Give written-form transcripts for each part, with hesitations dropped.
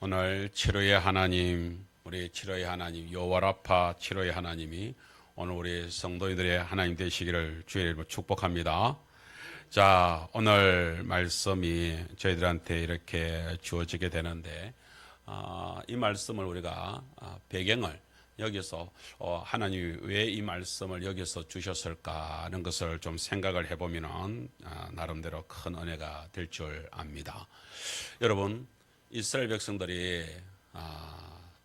오늘 치료의 하나님, 우리 치료의 하나님, 여호와라파 치료의 하나님이 오늘 우리 성도님들의 하나님 되시기를 주의 이름으로 축복합니다. 자, 오늘 말씀이 저희들한테 이렇게 주어지게 되는데, 이 말씀을 우리가 배경을 여기서 하나님이 왜 이 말씀을 여기서 주셨을까 하는 것을 좀 생각을 해보면 나름대로 큰 은혜가 될 줄 압니다. 여러분, 이스라엘 백성들이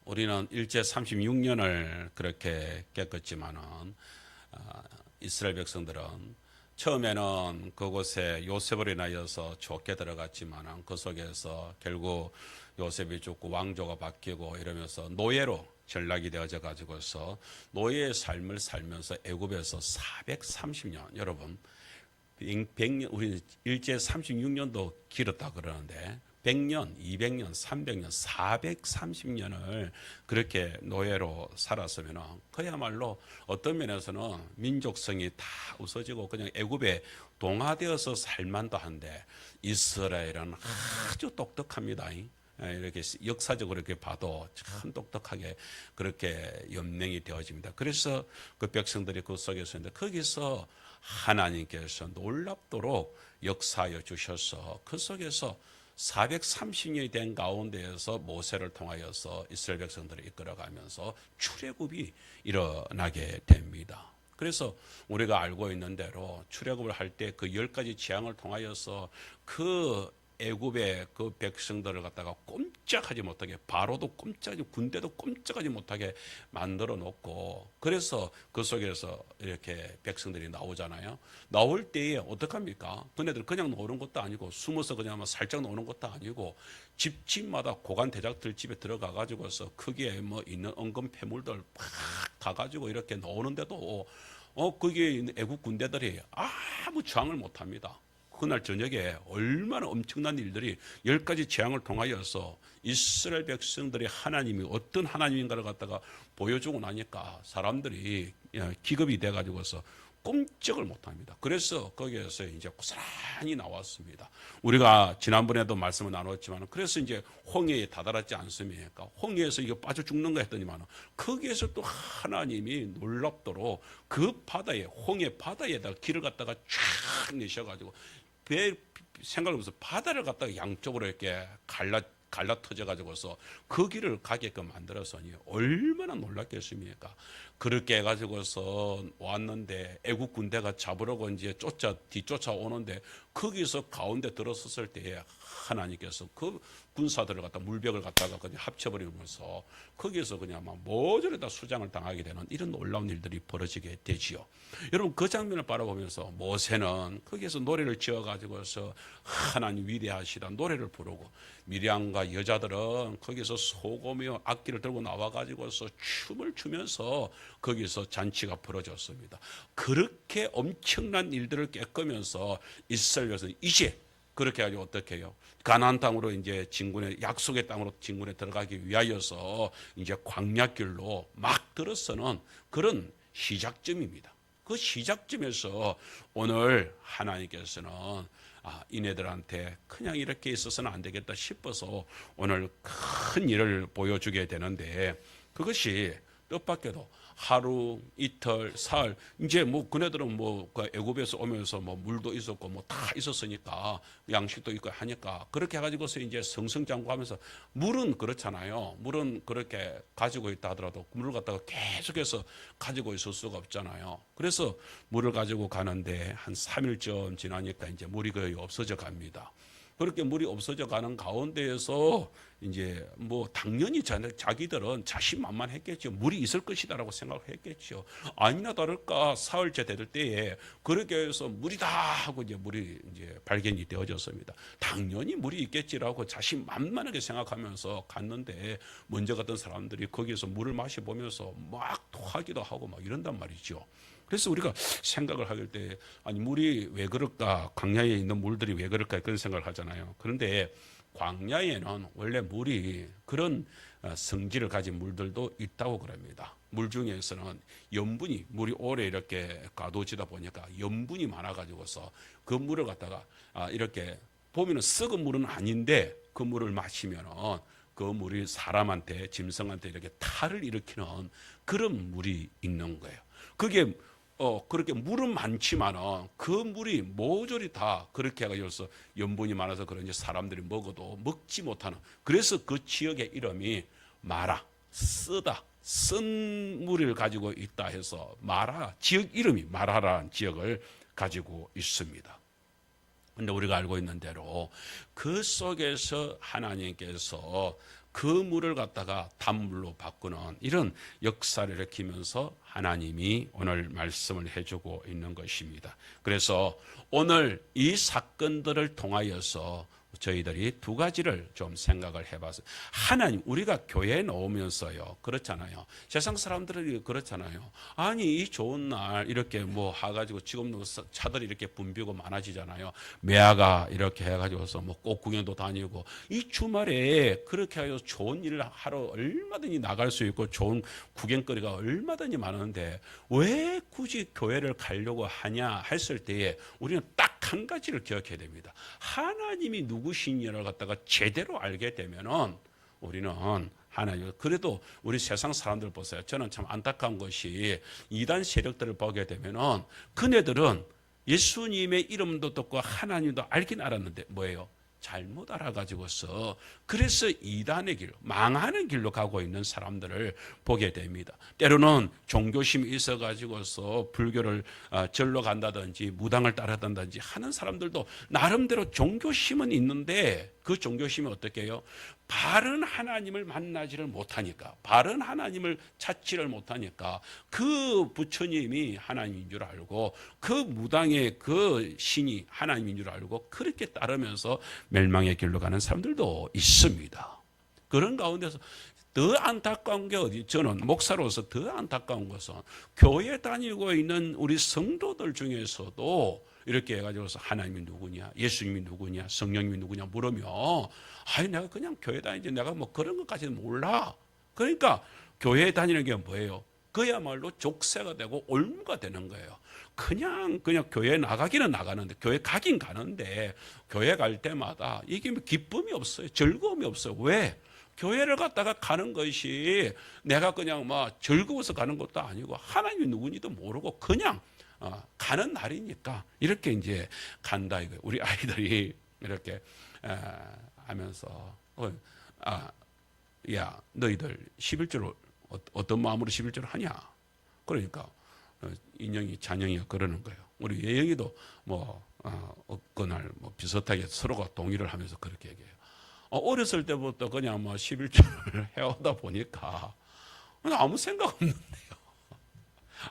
우리는 일제 36년을 그렇게 겪었지만은 이스라엘 백성들은 처음에는 그곳에 요셉을 인하여서 좋게 들어갔지만은 그 속에서 결국 요셉이 죽고 왕조가 바뀌고 이러면서 노예로 전락이 되어져 가지고서 노예의 삶을 살면서 애굽에서 430년, 여러분 100년, 우리 일제 36년도 길었다 그러는데 100년, 200년, 300년, 430년을 그렇게 노예로 살았으면 그야말로 어떤 면에서는 민족성이 다 없어지고 그냥 애굽에 동화되어서 살만도 한데 이스라엘은 아주 똑똑합니다. 이렇게 역사적으로 이렇게 봐도 참 똑똑하게 그렇게 연명이 되어집니다. 그래서 그 백성들이 그 속에서 있는데 거기서 하나님께서 놀랍도록 역사하여 주셔서 그 속에서 430년이 된 가운데에서 모세를 통하여서 이스라엘 백성들을 이끌어가면서 출애굽이 일어나게 됩니다. 그래서 우리가 알고 있는 대로 출애굽을 할 때 그 10가지 재앙을 통하여서 그 애굽의 그 백성들을 갖다가 꼼짝하지 못하게, 바로도 꼼짝하지, 군대도 꼼짝하지 못하게 만들어 놓고, 그래서 그 속에서 이렇게 백성들이 나오잖아요. 나올 때에 어떡합니까? 그네들 그냥 나오는 것도 아니고 숨어서 그냥 살짝 나오는 것도 아니고 집집마다 고관 대작들 집에 들어가 가지고서 크게 뭐 있는 은금 폐물들 팍 다 가지고 이렇게 나오는데도 거기에 있는 애국 군대들이 아무 저항을 못 합니다. 그날 저녁에 얼마나 엄청난 일들이 10가지 재앙을 통하여서 이스라엘 백성들이 하나님이 어떤 하나님인가를 갖다가 보여주고 나니까 사람들이 기겁이 돼가지고서 꼼짝을 못합니다. 그래서 거기에서 이제 고스란히 나왔습니다. 우리가 지난번에도 말씀을 나눴지만 그래서 이제 홍해에 다다랐지 않습니까? 홍해에서 이거 빠져 죽는가 했더니만 거기에서 또 하나님이 놀랍도록 그 바다에, 홍해 바다에다 길을 갖다가 쫙 내셔가지고 배 생각을 해보세요. 바다를 갖다가 양쪽으로 이렇게 갈라 터져가지고서 그 길을 가게끔 만들었으니 얼마나 놀랐겠습니까? 그렇게 해가지고서 왔는데 애국 군대가 잡으려고 이제 뒤쫓아 오는데 거기서 가운데 들어섰을 때에 하나님께서 그 군사들을 갖다 물벽을 갖다가 그냥 합쳐버리면서 거기에서 그냥 막 모조리 다 수장을 당하게 되는 이런 놀라운 일들이 벌어지게 되지요. 여러분 그 장면을 바라보면서 모세는 거기에서 노래를 지어가지고서 하나님 위대하시다 노래를 부르고 미리암과 여자들은 거기서 소고며 악기를 들고 나와가지고서 춤을 추면서 거기서 잔치가 벌어졌습니다. 그렇게 엄청난 일들을 겪으면서 이스라엘에서 이제 그렇게 가지고 어떻게 해요? 가나안 땅으로 이제 진군의 약속의 땅으로 진군에 들어가기 위하여서 이제 광야길로 막 들어서는 그런 시작점입니다. 그 시작점에서 오늘 하나님께서는 이네들한테 그냥 이렇게 있어서는 안 되겠다 싶어서 오늘 큰 일을 보여주게 되는데 그것이 뜻밖에도 하루, 이틀, 사흘, 이제 뭐 그네들은 뭐 그 애굽에서 오면서 뭐 물도 있었고 뭐 다 있었으니까 양식도 있고 하니까 그렇게 해가지고서 이제 성성장구하면서 물은 그렇잖아요. 물은 그렇게 가지고 있다 하더라도 물을 갖다가 계속해서 가지고 있을 수가 없잖아요. 그래서 물을 가지고 가는데 한 3일쯤 지나니까 이제 물이 거의 없어져 갑니다. 그렇게 물이 없어져 가는 가운데에서 이제 뭐 당연히 자기들은 자신만만했겠죠. 물이 있을 것이다라고 생각을 했겠죠. 아니나 다를까 사흘째 되들 때에 그렇게 해서 물이다 하고 이제 물이 이제 발견이 되어졌습니다. 당연히 물이 있겠지라고 자신만만하게 생각하면서 갔는데 먼저 갔던 사람들이 거기서 물을 마셔보면서 막 토하기도 하고 막 이런단 말이죠. 그래서 우리가 생각을 할 때 아니 물이 왜 그럴까, 광야에 있는 물들이 왜 그럴까 그런 생각을 하잖아요. 그런데 광야에는 원래 물이 그런 성질을 가진 물들도 있다고 그럽니다. 물 중에서는 염분이, 물이 오래 이렇게 가두어지다 보니까 염분이 많아가지고서 그 물을 갖다가 이렇게 보면은 썩은 물은 아닌데 그 물을 마시면은 그 물이 사람한테, 짐승한테 이렇게 탈을 일으키는 그런 물이 있는 거예요. 그게 그렇게 물은 많지만은 그 물이 모조리 다 그렇게 해가지고서 염분이 많아서 그런지 사람들이 먹어도 먹지 못하는, 그래서 그 지역의 이름이 마라, 쓰다, 쓴 물을 가지고 있다 해서 마라, 지역 이름이 마라라는 지역을 가지고 있습니다. 근데 우리가 알고 있는 대로 그 속에서 하나님께서 그 물을 갖다가 단물로 바꾸는 이런 역사를 일으키면서 하나님이 오늘 말씀을 해주고 있는 것입니다. 그래서 오늘 이 사건들을 통하여서 저희들이 두 가지를 좀 생각을 해봤어요. 하나님, 우리가 교회에 나오면서요, 그렇잖아요. 세상 사람들이 그렇잖아요. 아니, 이 좋은 날 이렇게 뭐 해가지고 지금도 차들이 이렇게 붐비고 많아지잖아요. 매화가 이렇게 해가지고서 뭐 꽃 구경도 다니고, 이 주말에 그렇게 해서 좋은 일을 하러 얼마든지 나갈 수 있고 좋은 구경거리가 얼마든지 많은데 왜 굳이 교회를 가려고 하냐 했을 때에 우리는 딱 한 가지를 기억해야 됩니다. 하나님이 누구신지를 갖다가 제대로 알게 되면은 우리는 하나님, 그래도 우리 세상 사람들 보세요. 저는 참 안타까운 것이 이단 세력들을 보게 되면은 그네들은 예수님의 이름도 듣고 하나님도 알긴 알았는데 뭐예요? 잘못 알아가지고서 그래서 이단의 길, 망하는 길로 가고 있는 사람들을 보게 됩니다. 때로는 종교심이 있어가지고서 불교를 절로 간다든지 무당을 따르든지 하는 사람들도 나름대로 종교심은 있는데 그 종교심이 어떻게 해요? 바른 하나님을 만나지를 못하니까, 바른 하나님을 찾지를 못하니까 그 부처님이 하나님인 줄 알고 그 무당의 그 신이 하나님인 줄 알고 그렇게 따르면서 멸망의 길로 가는 사람들도 있습니다. 그런 가운데서 더 안타까운 게 어디? 저는 목사로서 더 안타까운 것은 교회 다니고 있는 우리 성도들 중에서도 이렇게 해가지고서 하나님이 누구냐, 예수님이 누구냐, 성령님이 누구냐 물으면 아니 내가 그냥 교회 다니지 내가 뭐 그런 것까지는 몰라. 그러니까 교회 다니는 게 뭐예요? 그야말로 족쇄가 되고 올무가 되는 거예요. 그냥 교회 나가기는 나가는데, 교회 가긴 가는데 교회 갈 때마다 이게 기쁨이 없어요. 즐거움이 없어요. 왜? 교회를 갔다가 가는 것이 내가 그냥 막 즐거워서 가는 것도 아니고 하나님이 누구니도 모르고 그냥 가는 날이니까 이렇게 이제 간다 이거예요. 우리 아이들이 이렇게 하면서 야 너희들 11조를 어떤 마음으로 11조를 하냐? 그러니까 인형이 잔영이가 그러는 거예요. 우리 예영이도 그날 비슷하게 서로가 동의를 하면서 그렇게 얘기해요. 어렸을 때부터 그냥 11조를 해오다 보니까 아무 생각 없는데요.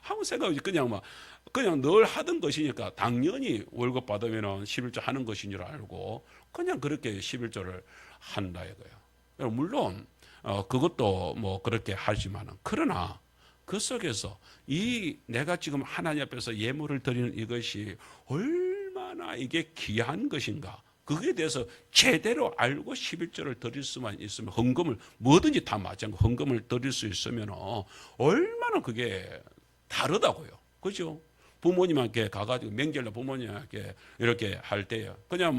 아무 생각 없이 그냥 늘 하던 것이니까 당연히 월급 받으면 11조 하는 것인 줄 알고 그냥 그렇게 11조를 한다 이거예요. 물론 그것도 그렇게 하지만은, 그러나 그 속에서 내가 지금 하나님 앞에서 예물을 드리는 이것이 얼마나 이게 귀한 것인가, 그에 대해서 제대로 알고 11조를 드릴 수만 있으면, 헌금을 뭐든지 다 마찬가지고 헌금을 드릴 수 있으면 얼마나 그게 다르다고요. 그죠? 부모님한테 가가지고 명절날 부모님한테 이렇게 할 때요, 그냥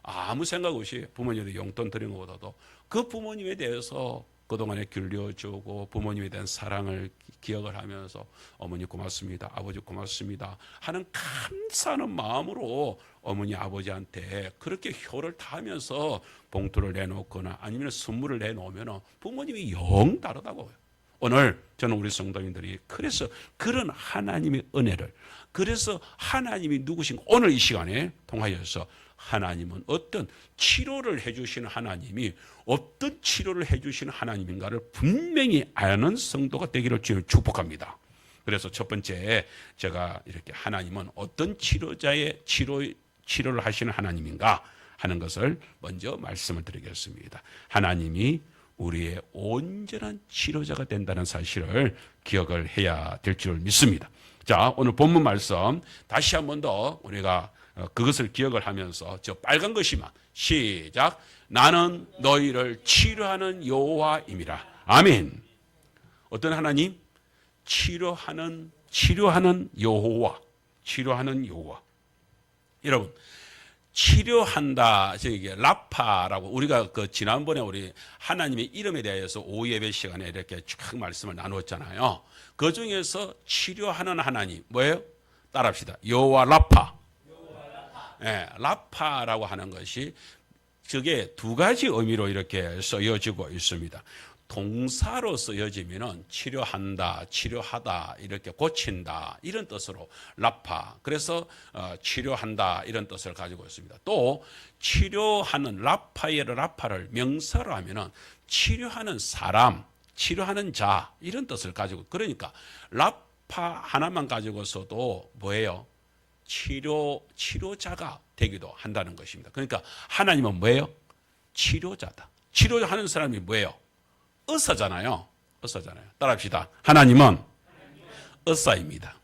아무 생각 없이 부모님한테 용돈 드리는 것보다도 그 부모님에 대해서 그동안에 길려주고 부모님에 대한 사랑을 기억을 하면서 어머니 고맙습니다, 아버지 고맙습니다 하는 감사하는 마음으로 어머니 아버지한테 그렇게 효를 다하면서 봉투를 내놓거나 아니면 선물을 내놓으면 부모님이 영 다르다고요. 오늘 저는 우리 성도님들이 그래서 그런 하나님의 은혜를, 그래서 하나님이 누구신가 오늘 이 시간에 통하여서 하나님은 어떤 치료를 해주시는 하나님이 어떤 치료를 해주시는 하나님인가를 분명히 아는 성도가 되기를 주님 축복합니다. 그래서 첫 번째 제가 이렇게 하나님은 어떤 치료자의 치료를 하시는 하나님인가 하는 것을 먼저 말씀을 드리겠습니다. 하나님이 우리의 온전한 치료자가 된다는 사실을 기억을 해야 될 줄 믿습니다. 자, 오늘 본문 말씀 다시 한 번 더 우리가 그것을 기억을 하면서 저 빨간 것이만 시작. 나는 너희를 치료하는 여호와임이라. 아멘. 어떤 하나님? 치료하는 여호와. 치료하는 여호와. 여러분, 치료한다. 이게 라파라고 우리가 그 지난번에 우리 하나님의 이름에 대해서 오후 예배 시간에 이렇게 쭉 말씀을 나누었잖아요. 그 중에서 치료하는 하나님 뭐예요? 따라합시다. 여호와 라파. 예, 라파라고 하는 것이 그게 두 가지 의미로 이렇게 쓰여지고 있습니다. 동사로 쓰여지면은 치료한다, 치료하다, 이렇게 고친다 이런 뜻으로 라파. 그래서 치료한다 이런 뜻을 가지고 있습니다. 또 치료하는 라파를 명사로 하면은 치료하는 사람, 치료하는 자 이런 뜻을 가지고 그러니까 라파 하나만 가지고서도 뭐예요? 치료자가 되기도 한다는 것입니다. 그러니까 하나님은 뭐예요? 치료자다. 치료하는 사람이 뭐예요? 의사잖아요. 의사잖아요. 따라합시다. 하나님은 의사입니다.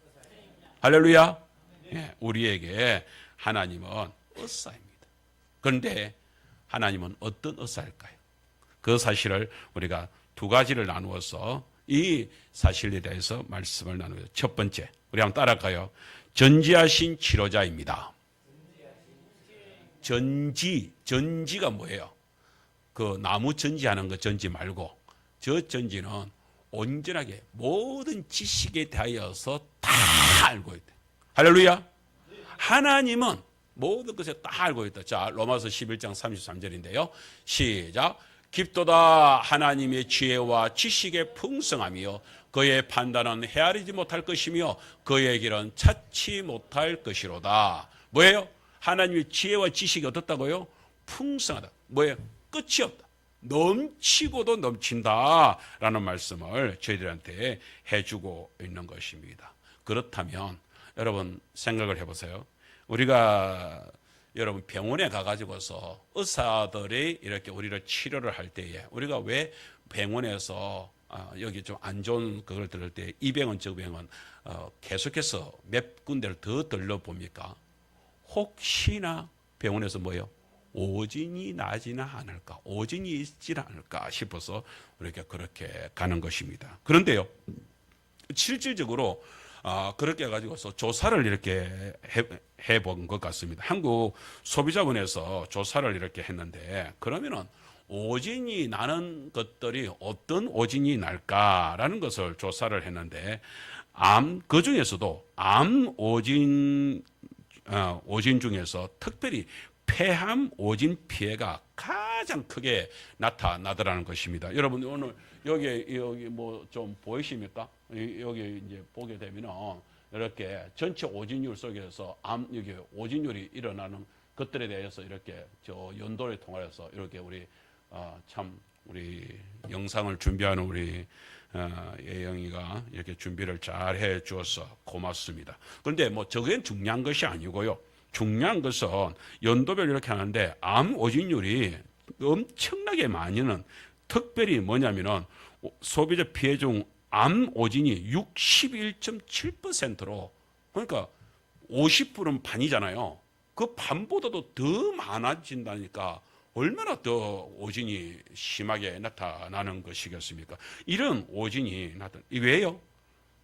할렐루야. 예, 우리에게 하나님은 의사입니다. 그런데 하나님은 어떤 의사일까요? 그 사실을 우리가 두 가지를 나누어서 이 사실에 대해서 말씀을 나누어요. 첫 번째, 우리 한번 따라갈까요? 전지하신 치료자입니다. 전지가 뭐예요? 그 나무 전지하는 거 전지 말고 저 전지는 온전하게 모든 지식에 대하여서 다 알고 있다. 할렐루야. 하나님은 모든 것에 다 알고 있다. 자, 로마서 11장 33절인데요. 시작. 깊도다 하나님의 지혜와 지식의 풍성함이요 그의 판단은 헤아리지 못할 것이며 그의 길은 찾지 못할 것이로다. 뭐예요? 하나님의 지혜와 지식이 어떻다고요? 풍성하다. 뭐예요? 끝이 없다. 넘치고도 넘친다라는 말씀을 저희들한테 해주고 있는 것입니다. 그렇다면 여러분 생각을 해보세요. 우리가 여러분 병원에 가가지고서 의사들이 이렇게 우리를 치료를 할 때에 우리가 왜 병원에서 여기 좀 안 좋은 그걸 들을 때 이 병원 저 병원 계속해서 몇 군데를 더 들러봅니까? 혹시나 병원에서 뭐예요? 오진이 나지는 않을까, 오진이 있지는 않을까 싶어서 우리가 그렇게 가는 것입니다. 그런데요, 실질적으로 그렇게 해가지고서 조사를 이렇게 해본 것 같습니다. 한국 소비자원에서 조사를 이렇게 했는데 그러면은 오진이 나는 것들이 어떤 오진이 날까라는 것을 조사를 했는데 그 중에서도 암 오진 중에서 특별히 폐암 오진 피해가 가장 크게 나타나더라는 것입니다. 여러분 오늘 여기 뭐 좀 보이십니까? 여기 이제 보게 되면은 이렇게 전체 오진율 속에서 여기 오진율이 일어나는 것들에 대해서 이렇게 저 연도를 통해서 이렇게 우리 참 우리 영상을 준비하는 우리 예영이가 이렇게 준비를 잘 해 주어서 고맙습니다. 그런데 뭐 저게 중요한 것이 아니고요. 중요한 것은 연도별 이렇게 하는데 암 오진율이 엄청나게 많이는 특별히 뭐냐면은 소비자 피해 중 암 오진이 61.7%로 그러니까 50%는 반이잖아요. 그 반보다도 더 많아진다니까 얼마나 더 오진이 심하게 나타나는 것이겠습니까? 이런 오진이 나타나. 왜요?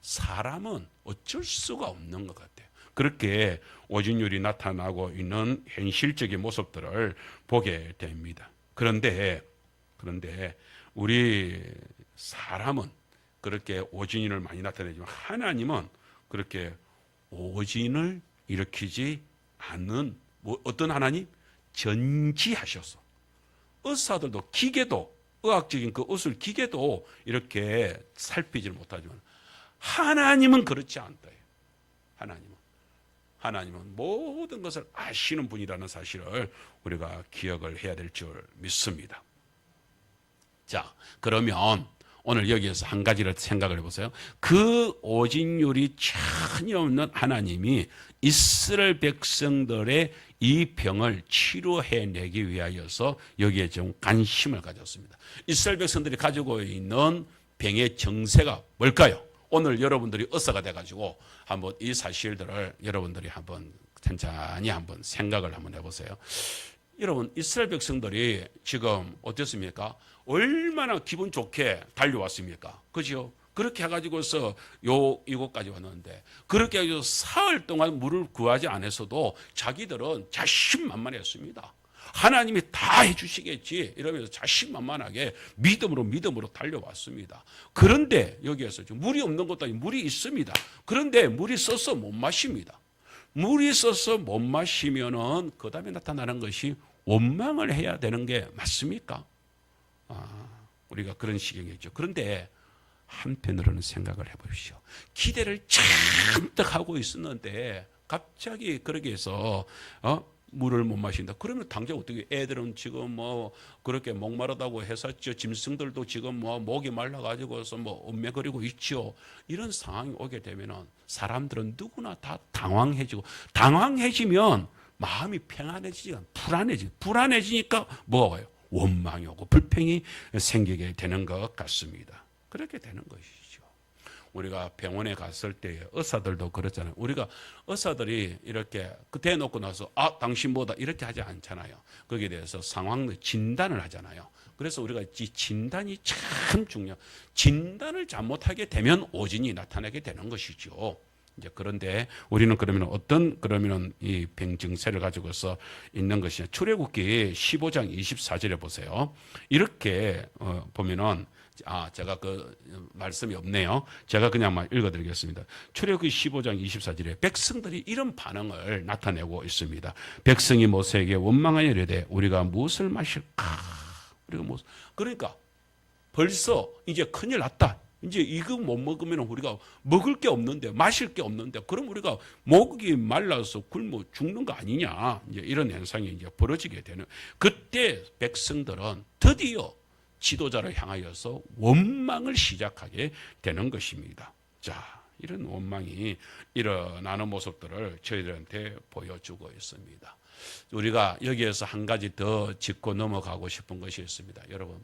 사람은 어쩔 수가 없는 것 같아요. 그렇게 오진율이 나타나고 있는 현실적인 모습들을 보게 됩니다. 그런데 우리 사람은 그렇게 오진을 많이 나타내지만 하나님은 그렇게 오진을 일으키지 않는 어떤 하나님? 전지하셔서 의사들도 기계도 의학적인 그 의술 기계도 이렇게 살피지를 못하지만 하나님은 그렇지 않다. 하나님은 모든 것을 아시는 분이라는 사실을 우리가 기억을 해야 될 줄 믿습니다. 자, 그러면 오늘 여기에서 한 가지를 생각을 해보세요. 그 오진율이 전혀 없는 하나님이 이스라엘 백성들의 이 병을 치료해내기 위하여서 여기에 좀 관심을 가졌습니다. 이스라엘 백성들이 가지고 있는 병의 정세가 뭘까요? 오늘 여러분들이 의사가 돼가지고 한번 이 사실들을 여러분들이 한번 천천히 한번 생각을 한번 해보세요. 여러분 이스라엘 백성들이 지금 어땠습니까? 얼마나 기분 좋게 달려왔습니까? 그죠? 그렇게 해가지고서 이곳까지 왔는데, 그렇게 해서 사흘 동안 물을 구하지 않았어도 자기들은 자신만만했습니다. 하나님이 다 해주시겠지 이러면서 자신만만하게 믿음으로 달려왔습니다. 그런데 여기에서 물이 없는 것도 아니고 물이 있습니다. 그런데 물이 써서 못 마십니다. 물이 써서 못 마시면은 그 다음에 나타나는 것이 원망을 해야 되는 게 맞습니까? 우리가 그런 시경이죠. 그런데 한편으로는 생각을 해보십시오. 기대를 잔뜩 하고 있었는데 갑자기 그렇게 해서 물을 못 마신다. 그러면 당장 어떻게, 애들은 지금 뭐 그렇게 목마르다고 해서 짐승들도 지금 뭐 목이 말라가지고서 뭐 얽매거리고 있죠. 이런 상황이 오게 되면은 사람들은 누구나 다 당황해지면 마음이 평안해지지, 불안해지니까 뭐가 와요? 원망이 오고 불평이 생기게 되는 것 같습니다. 그렇게 되는 것이죠. 우리가 병원에 갔을 때 의사들도 그렇잖아요. 우리가 의사들이 이렇게 대놓고 나서 당신보다 이렇게 하지 않잖아요. 거기에 대해서 상황 진단을 하잖아요. 그래서 우리가 이 진단이 참 중요해요. 진단을 잘못하게 되면 오진이 나타나게 되는 것이죠. 이제 그런데 우리는 그러면 이 병 증세를 가지고서 있는 것이냐? 출애굽기 15장 24절에 보세요. 이렇게 보면은 제가 그 말씀이 없네요. 제가 그냥 읽어드리겠습니다. 출애굽기 15장 24절에 백성들이 이런 반응을 나타내고 있습니다. 백성이 모세에게 원망하여 이르되 우리가 무엇을 마실까? 그러니까 벌써 이제 큰일 났다. 이제 이거 못 먹으면 우리가 먹을 게 없는데, 마실 게 없는데, 그럼 우리가 목이 말라서 굶어 죽는 거 아니냐. 이제 이런 현상이 이제 벌어지게 되는. 그때 백성들은 드디어 지도자를 향하여서 원망을 시작하게 되는 것입니다. 자, 이런 원망이 일어나는 모습들을 저희들한테 보여주고 있습니다. 우리가 여기에서 한 가지 더 짚고 넘어가고 싶은 것이 있습니다. 여러분,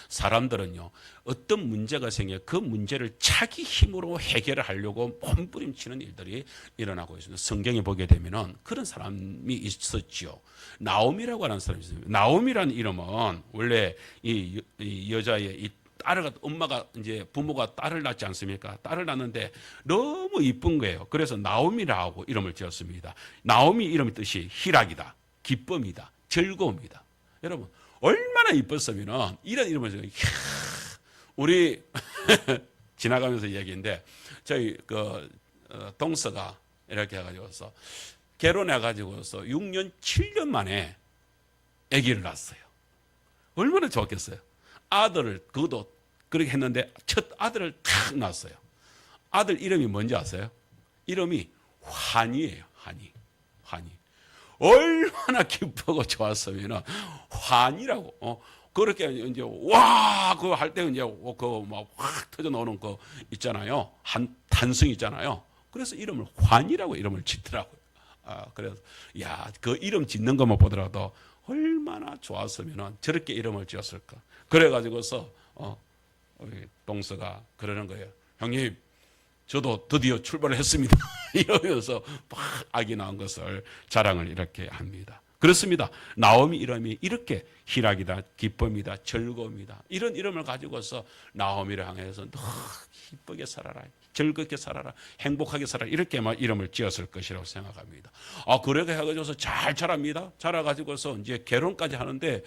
사람들은요, 어떤 문제가 생겨 그 문제를 자기 힘으로 해결을 하려고 몸부림치는 일들이 일어나고 있습니다. 성경에 보게 되면은 그런 사람이 있었죠. 나오미라고 하는 사람이 있습니다. 나오미라는 이름은 원래 이 여자의 이 딸을, 엄마가 이제 부모가 딸을 낳지 않습니까? 딸을 낳는데 너무 이쁜 거예요. 그래서 나오미라고 이름을 지었습니다. 나오미 이름의 뜻이 희락이다, 기쁨이다, 즐거움이다. 여러분, 얼마나 이뻤으면 이런 이름을 지어요. 우리 지나가면서 이야기인데, 저희 동서가 이렇게 해가지고서 결혼해가지고서 6년 7년 만에 아기를 낳았어요. 얼마나 좋았겠어요. 아들을, 그것도 그렇게 했는데 첫 아들을 탁 낳았어요. 아들 이름이 뭔지 아세요? 이름이 환희예요. 환희. 얼마나 기쁘고 좋았으면 환이라고 그렇게 이제 와 그거 할 때 이제 그 막 확 터져 나오는 거 있잖아요. 한 탄성 있잖아요. 그래서 이름을 환이라고 이름을 짓더라고요. 그래서 그 이름 짓는 것만 보더라도 얼마나 좋았으면 저렇게 이름을 지었을까. 그래가지고서 우리 동서가 그러는 거예요. 형님, 저도 드디어 출발을 했습니다. 이러면서 막 아기 낳은 것을 자랑을 이렇게 합니다. 그렇습니다. 나오미 이름이 이렇게 희락이다, 기쁨이다, 즐거움이다. 이런 이름을 가지고서 나오미를 향해서 너 기쁘게 살아라, 즐겁게 살아라, 행복하게 살아라. 이렇게 막 이름을 지었을 것이라고 생각합니다. 그렇게 해가지고서 잘 자랍니다. 자라가지고서 이제 결혼까지 하는데,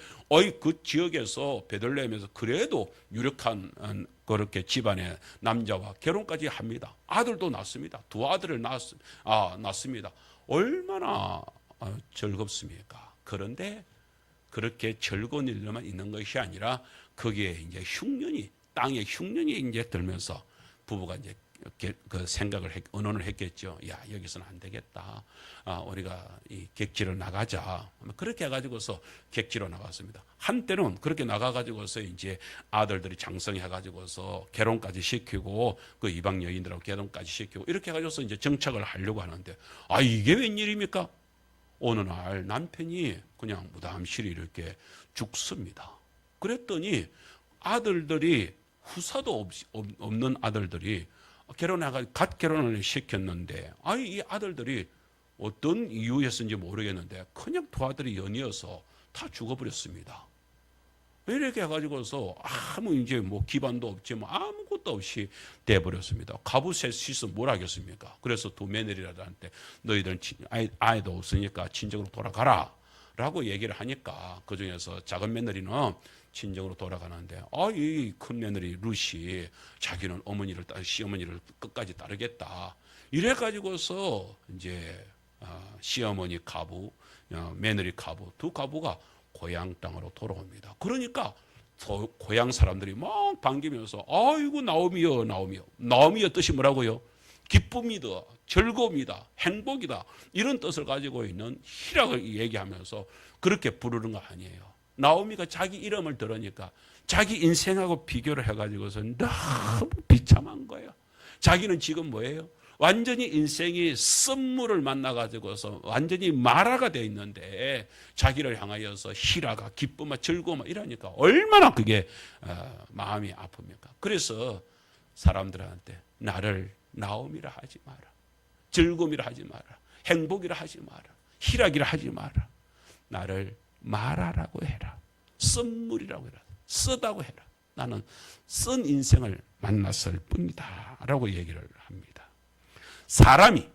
그 지역에서 베들레헴에서 그래도 유력한 그렇게 집안의 남자와 결혼까지 합니다. 아들도 낳습니다. 두 아들을 낳습니다. 얼마나 즐겁습니까? 그런데 그렇게 즐거운 일로만 있는 것이 아니라 거기에 이제 흉년이, 땅에 흉년이 이제 들면서 부부가 이제 그 생각을 의논을 했겠죠. 여기서는 안 되겠다. 우리가 이 객지로 나가자. 그렇게 해가지고서 객지로 나갔습니다. 한때는 그렇게 나가가지고서 이제 아들들이 장성해가지고서 결혼까지 시키고 그 이방 여인들하고 결혼까지 시키고 이렇게 해가지고서 이제 정착을 하려고 하는데, 이게 웬일입니까? 어느 날 남편이 그냥 무담실이 이렇게 죽습니다. 그랬더니 아들들이 후사도 없는 아들들이 갓 결혼을 시켰는데, 이 아들들이 어떤 이유였는지 모르겠는데 그냥 두 아들이 연이어서 다 죽어버렸습니다. 이렇게 해가지고서 아무 이제 뭐 기반도 없지 뭐 아무것도 없이 돼버렸습니다. 가부세 시스 뭘 하겠습니까? 그래서 두 며느리들한테 너희들은 아이도 없으니까 친정으로 돌아가라 라고 얘기를 하니까 그 중에서 작은 며느리는 친정으로 돌아가는데 이 큰 며느리 루시 자기는 시어머니를 끝까지 따르겠다. 이래가지고서 이제 시어머니 가부, 며느리 가부 두 가부가 고향 땅으로 돌아옵니다. 그러니까 고향 사람들이 막 반기면서 아이고 나오미여 나오미여. 나오미여 뜻이 뭐라고요? 기쁨이다, 즐거움이다, 행복이다 이런 뜻을 가지고 있는 희락을 얘기하면서 그렇게 부르는 거 아니에요. 나오미가 자기 이름을 들으니까 자기 인생하고 비교를 해가지고서 너무 비참한 거예요. 자기는 지금 뭐예요? 완전히 인생이 쓴물을 만나가지고서 완전히 마라가 되어 있는데 자기를 향하여서 희라가 기쁨과 즐거움과 이러니까 얼마나 그게 마음이 아픕니까? 그래서 사람들한테 나를 나옴이라 하지 마라. 즐거움이라 하지 마라. 행복이라 하지 마라. 희락이라 하지 마라. 나를 마라라고 해라. 쓴물이라고 해라. 쓰다고 해라. 나는 쓴 인생을 만났을 뿐이다 라고 얘기를 합니다. 사람이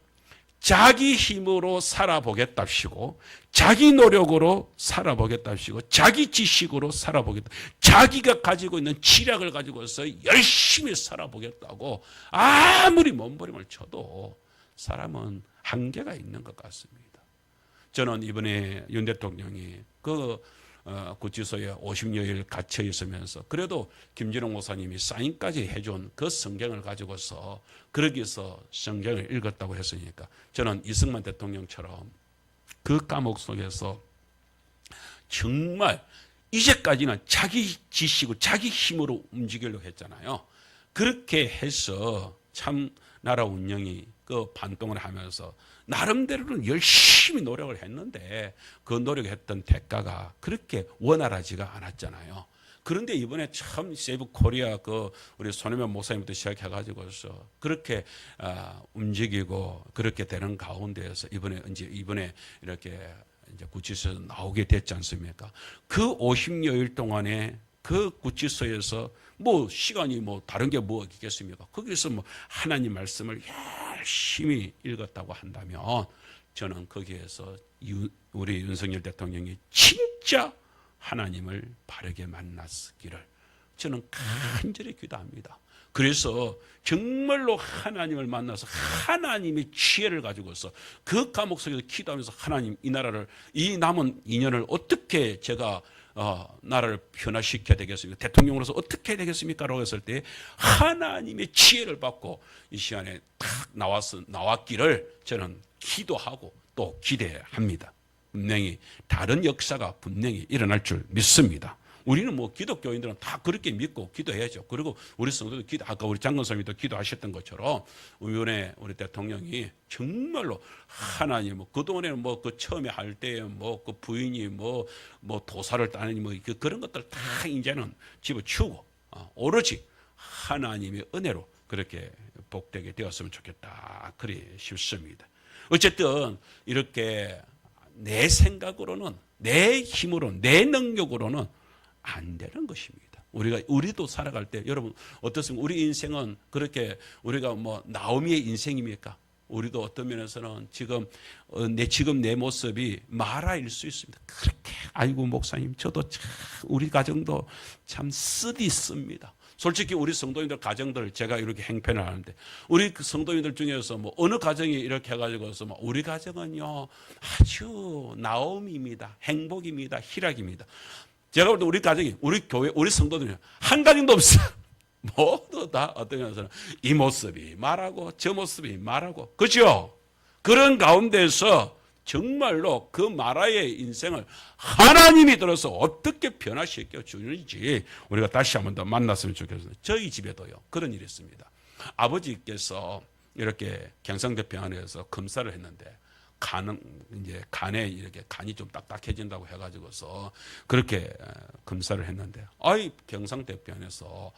자기 힘으로 살아보겠답시고 자기 노력으로 살아보겠답시고 자기 지식으로 살아보겠다. 자기가 가지고 있는 지략을 가지고서 열심히 살아보겠다고 아무리 몸부림을 쳐도 사람은 한계가 있는 것 같습니다. 저는 이번에 윤 대통령이 구치소에 50여일 갇혀 있으면서 그래도 김진홍 목사님이 사인까지 해준 그 성경을 가지고서 거기서 성경을 읽었다고 했으니까 저는 이승만 대통령처럼 그 감옥 속에서 정말 이제까지는 자기 지식으로 자기 힘으로 움직이려고 했잖아요. 그렇게 해서 참 나라 운영이 그 반동을 하면서 나름대로는 열심히 노력을 했는데 그 노력했던 대가가 그렇게 원활하지가 않았잖아요. 그런데 이번에 참 세이브 코리아 우리 손혜면 목사님부터 시작해가지고서 그렇게 움직이고 그렇게 되는 가운데에서 이번에 이렇게 이제 구치소에서 나오게 됐지 않습니까? 그 50여일 동안에 그 구치소에서 시간이 다른 게 뭐 있겠습니까? 거기서 하나님 말씀을 열심히 읽었다고 한다면 저는 거기에서 우리 윤석열 대통령이 진짜 하나님을 바르게 만났기를 저는 간절히 기도합니다. 그래서 정말로 하나님을 만나서 하나님의 지혜를 가지고서 그 감옥 속에서 기도하면서 하나님 이 나라를 이 남은 2년을 어떻게 제가 나라를 변화시켜야 되겠습니까? 대통령으로서 어떻게 해야 되겠습니까? 라고 했을 때 하나님의 지혜를 받고 이 시간에 딱 나왔기를 저는 기도하고 또 기대합니다. 분명히 다른 역사가 분명히 일어날 줄 믿습니다. 우리는 기독교인들은 다 그렇게 믿고 기도해야죠. 그리고 우리 성도도 아까 우리 장건사님도 기도하셨던 것처럼 이번에 우리 대통령이 정말로 하나님 그동안에는 처음에 할 때에 그 부인이 도사를 따느니 그런 것들 다 이제는 집어치우고 오로지 하나님의 은혜로 그렇게 복되게 되었으면 좋겠다. 그리 싶습니다. 어쨌든 이렇게 내 생각으로는 내 힘으로 내 능력으로는 안 되는 것입니다. 우리도 살아갈 때 여러분 어떻습니까? 우리 인생은 그렇게 우리가 나오미의 인생입니까? 우리도 어떤 면에서는 지금 내 모습이 마라일 수 있습니다. 그렇게 아이고 목사님 저도 참 우리 가정도 참 쓰디씁니다. 솔직히 우리 성도인들 가정들 제가 이렇게 행편을 하는데 우리 성도인들 중에서 어느 가정이 이렇게 해가지고서 우리 가정은요 아주 나옴입니다. 행복입니다. 희락입니다. 제가 볼 때 우리 가정이 우리 교회 우리 성도들이 한 가정도 없어요. 모두 다 어떤 면에서는 이 모습이 말하고 저 모습이 말하고 그렇죠? 그런 가운데서 정말로 그 마라의 인생을 하나님이 들어서 어떻게 변화시켜 주는지 우리가 다시 한 번 더 만났으면 좋겠어요. 저희 집에도요 그런 일이 있습니다. 아버지께서 이렇게 경상대병원에서 검사를 했는데 간에 이렇게 간이 좀 딱딱해진다고 해가지고서 그렇게 검사를 했는데 경상대병원에서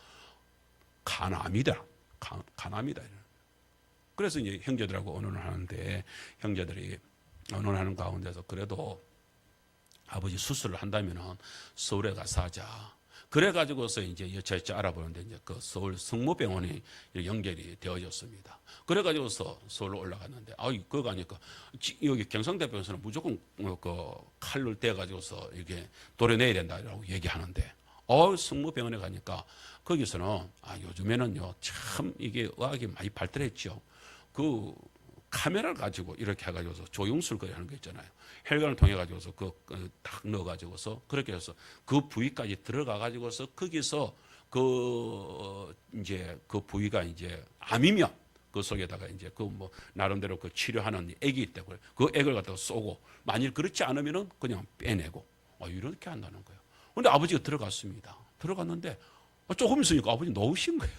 간암이다. 그래서 이제 형제들하고 의논을 하는데 형제들이 의논하는 가운데서 그래도 아버지 수술을 한다면은 서울에 가서 하자. 그래가지고서 이제 여차여차 알아보는데 이제 그 서울 성모병원이 연결이 되어졌습니다. 그래가지고서 서울로 올라갔는데, 그거 가니까 여기 경상대병원에서는 무조건 그 칼을 떼가지고서 이게 도려내야 된다라고 얘기하는데, 성모병원에 가니까 거기서는 요즘에는요 참 이게 의학이 많이 발달했죠. 그 카메라를 가지고 이렇게 해가지고서 조영술거리 하는 거 있잖아요. 혈관을 통해 가지고서 딱 넣어가지고서 그렇게 해서 그 부위까지 들어가가지고서 거기서 이제 그 부위가 이제 암이면 그 속에다가 이제 그 뭐 나름대로 그 치료하는 액이 있다고요. 그 액을 갖다가 쏘고 만일 그렇지 않으면은 그냥 빼내고 이렇게 한다는 거예요. 근데 아버지가 들어갔습니다. 들어갔는데 조금 있으니까 아버지 놓으신 거예요.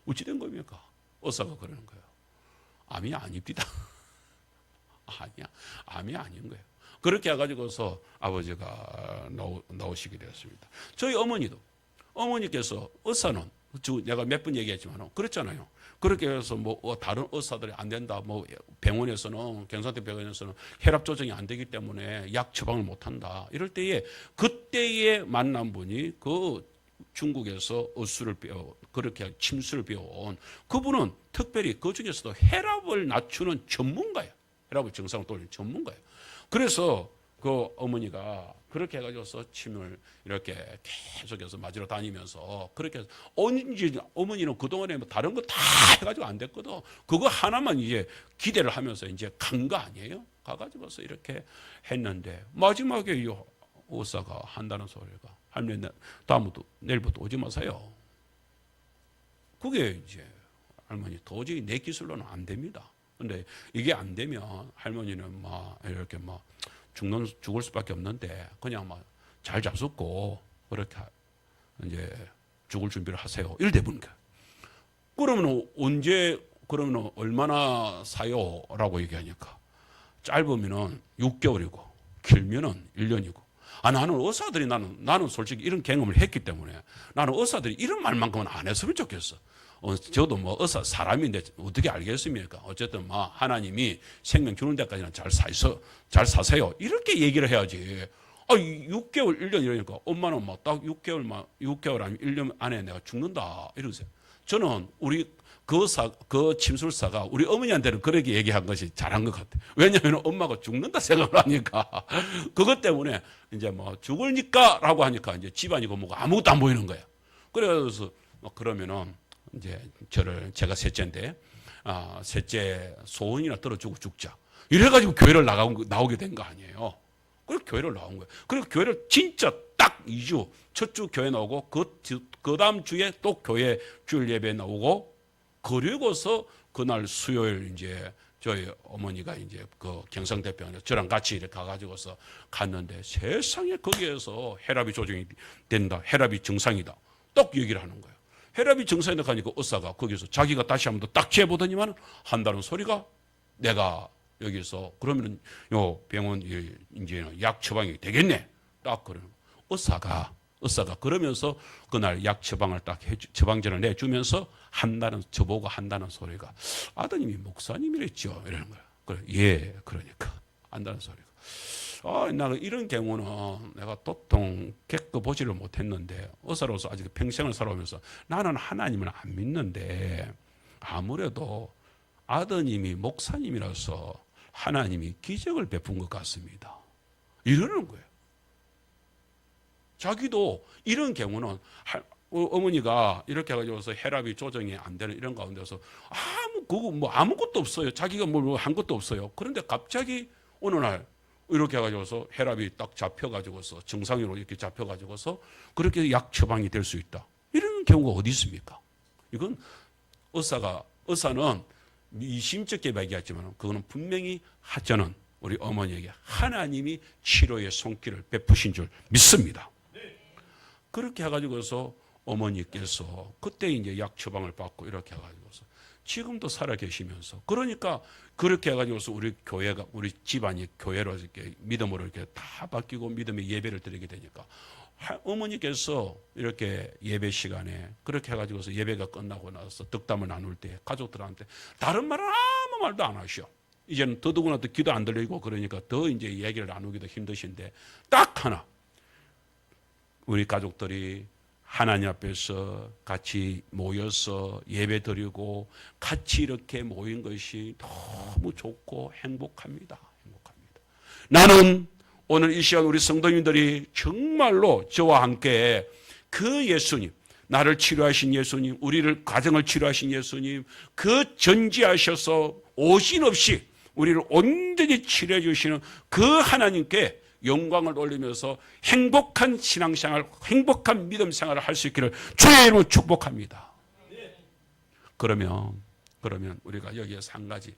어찌 된 겁니까? 의사가 그러는 거예요. 암이 아닙니다. 아니야. 암이 아닌 거예요. 그렇게 해가지고서 아버지가 나오시게 되었습니다. 저희 어머니께서 의사는 내가 몇 번 얘기했지만 그렇잖아요. 그렇게 해서 뭐 다른 의사들이 안 된다. 뭐 병원에서는 경상대 병원에서는 혈압 조정이 안 되기 때문에 약 처방을 못 한다. 이럴 때에 그때에 만난 분이 그 중국에서 의술을 그렇게 침수를 배워온 그분은 특별히 그 중에서도 혈압을 낮추는 전문가예요. 혈압을 정상으로 돌리는 전문가예요. 그래서 그 어머니가 그렇게 해가지고서 침을 이렇게 계속해서 맞으러 다니면서 그렇게 해서 어머니는 그동안에 뭐 다른 거 다 해가지고 안 됐거든. 그거 하나만 이제 기대를 하면서 이제 간 거 아니에요? 가가지고서 이렇게 했는데 마지막에 이 의사가 한다는 소리가 할머니 다음부터 내일부터 오지 마세요. 그게 이제 할머니 도저히 내 기술로는 안 됩니다. 근데 이게 안 되면 할머니는 막 이렇게 막 죽을 수밖에 없는데 그냥 막 잘 잡숫고 그렇게 이제 죽을 준비를 하세요. 이래 되는 거예요. 그러면 그러면 얼마나 사요? 라고 얘기하니까 짧으면은 6개월이고 길면은 1년이고. 나는 의사들이 나는 솔직히 이런 경험을 했기 때문에 나는 의사들이 이런 말만큼은 안 했으면 좋겠어. 저도 뭐 의사 사람인데 어떻게 알겠습니까? 어쨌든 막 하나님이 생명 주는 데까지는 잘 사세요. 이렇게 얘기를 해야지. 6개월, 1년 이러니까 엄마는 막 딱 6개월 아니면 1년 안에 내가 죽는다 이러세요. 저는 우리 그 침술사가 우리 어머니한테는 그렇게 얘기한 것이 잘한 것 같아요. 왜냐하면 엄마가 죽는다 생각을 하니까 그것 때문에 이제 뭐 죽을니까 라고 하니까 이제 집안이고 뭐고 아무것도 안 보이는 거예요. 그래서 그러면은 이제 제가 셋째인데 셋째 소원이나 들어주고 죽자. 이래가지고 교회를 나오게 된 거 아니에요. 그래서 교회를 나온 거예요. 그리고 교회를 진짜 딱 2주 첫 주 교회 나오고 그 다음 주에 또 교회 주일 예배 나오고 그리고서 그날 수요일 이제 저희 어머니가 이제 그 경상대병원에 저랑 같이 이렇게 가가지고서 갔는데 세상에 거기에서 혈압이 조정이 된다. 혈압이 정상이다. 딱 얘기를 하는 거예요. 혈압이 정상이다 하니까 의사가 거기서 자기가 다시 한번 더 딱 재보더니만 한다는 소리가 내가 여기서 그러면 요 병원 이제는 약 처방이 되겠네. 딱 그러는 의사가 그러면서 그날 약 처방을 딱 처방전을 내주면서 저보고 한다는 소리가 아드님이 목사님이랬죠. 이러는 거야. 그래, 예, 그러니까 한다는 소리가. 나는 이런 경우는 내가 도통 겪어보지를 못했는데 의사로서 아직 평생을 살아오면서 나는 하나님을 안 믿는데 아무래도 아드님이 목사님이라서 하나님이 기적을 베푼 것 같습니다. 이러는 거예요. 자기도 이런 경우는 어머니가 이렇게 해가지고서 혈압이 조정이 안 되는 이런 가운데서 아무것도 없어요. 자기가 뭘 한 것도 없어요. 그런데 갑자기 어느 날 이렇게 해가지고서 혈압이 딱 잡혀가지고서 정상으로 이렇게 잡혀가지고서 그렇게 약 처방이 될 수 있다. 이런 경우가 어디 있습니까? 이건 의사는 미심쩍게 얘기했지만 그거는 분명히 저는 우리 어머니에게 하나님이 치료의 손길을 베푸신 줄 믿습니다. 그렇게 해가지고서 어머니께서 그때 이제 약 처방을 받고 이렇게 해가지고서 지금도 살아 계시면서 그러니까 그렇게 해가지고서 우리 집안이 교회로 이렇게 믿음으로 이렇게 다 바뀌고 믿음의 예배를 드리게 되니까 어머니께서 이렇게 예배 시간에 그렇게 해가지고서 예배가 끝나고 나서 덕담을 나눌 때 가족들한테 다른 말은 아무 말도 안 하셔. 이제는 더더구나 더 기도 안 들리고 그러니까 더 이제 얘기를 나누기도 힘드신데 딱 하나 우리 가족들이 하나님 앞에서 같이 모여서 예배 드리고 같이 이렇게 모인 것이 너무 좋고 행복합니다. 행복합니다. 나는 오늘 이 시간 우리 성도님들이 정말로 저와 함께 그 예수님, 나를 치료하신 예수님, 우리를 가정을 치료하신 예수님, 그 전지하셔서 오신 없이 우리를 온전히 치료해 주시는 그 하나님께 영광을 올리면서 행복한 신앙생활, 행복한 믿음 생활을 할 수 있기를 주의 이름으로 축복합니다. 그러면 우리가 여기에서 한 가지,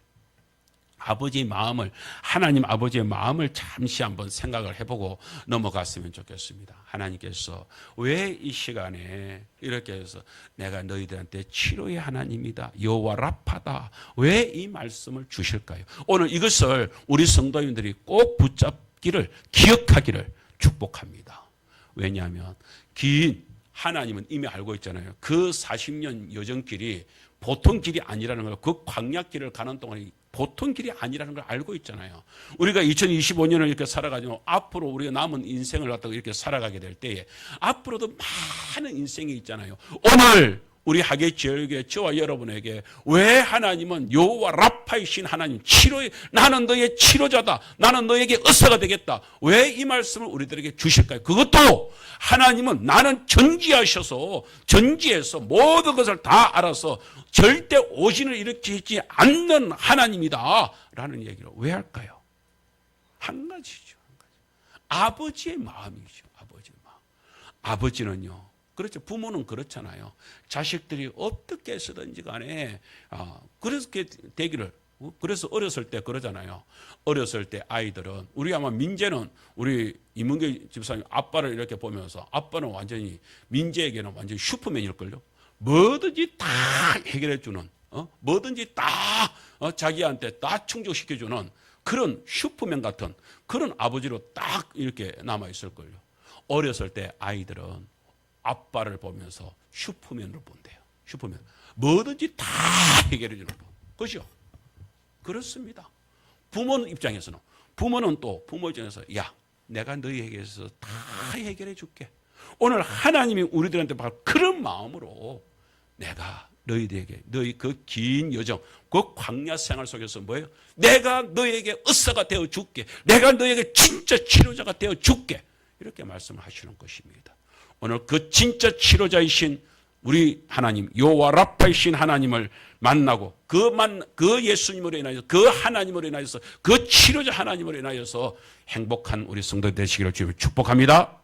아버지의 마음을, 하나님 아버지의 마음을 잠시 한번 생각을 해보고 넘어갔으면 좋겠습니다. 하나님께서 왜 이 시간에 이렇게 해서 내가 너희들한테 치료의 하나님이다, 여호와 라파다, 왜 이 말씀을 주실까요? 오늘 이것을 우리 성도님들이 꼭 붙잡기를, 기억하기를 축복합니다. 왜냐하면 하나님은 이미 알고 있잖아요. 그 40년 여정길이 보통 길이 아니라는 걸, 그 광야길을 가는 동안에 보통 길이 아니라는 걸 알고 있잖아요. 우리가 2025년을 이렇게 살아가지고 앞으로 우리가 남은 인생을 갖다가 이렇게 살아가게 될 때에 앞으로도 많은 인생이 있잖아요. 오늘 우리 하계 지역에 저와 여러분에게 왜 하나님은 여호와 라파이신 하나님, 나는 너의 치료자다, 나는 너에게 의사가 되겠다, 왜 이 말씀을 우리들에게 주실까요? 그것도 하나님은 나는 전지해서 모든 것을 다 알아서 절대 오신을 일으키지 않는 하나님이다 라는 얘기를 왜 할까요? 한 가지죠. 아버지의 마음이죠. 아버지의 마음. 아버지는요, 그렇죠. 부모는 그렇잖아요. 자식들이 어떻게 해서든지 간에 그렇게 되기를, 그래서 어렸을 때 그러잖아요. 어렸을 때 아이들은, 우리 아마 민재는 우리 이문교 집사님 아빠를 이렇게 보면서, 아빠는 완전히 민재에게는 완전히 슈퍼맨일걸요. 뭐든지 다 해결해주는, 뭐든지 다 자기한테 다 충족시켜주는 그런 슈퍼맨 같은 그런 아버지로 딱 이렇게 남아있을걸요. 어렸을 때 아이들은 아빠를 보면서 슈퍼맨으로 본대요. 슈퍼맨. 뭐든지 다 해결해주는 분. 그죠? 그렇습니다. 부모는 입장에서는, 부모는 또 부모 입장에서, 야, 내가 너희에게서 다 해결해 줄게. 오늘 하나님이 우리들한테 바로 그런 마음으로 내가 너희들에게, 너희 그 긴 여정, 그 광야 생활 속에서 뭐예요? 내가 너희에게 의사가 되어 줄게. 내가 너희에게 진짜 치료자가 되어 줄게. 이렇게 말씀을 하시는 것입니다. 오늘 그 진짜 치료자이신 우리 하나님, 여호와 라파이신 하나님을 만나고 그 예수님으로 인하여서, 그 하나님으로 인하여서, 그 치료자 하나님으로 인하여서 행복한 우리 성도 되시기를 주님을 축복합니다.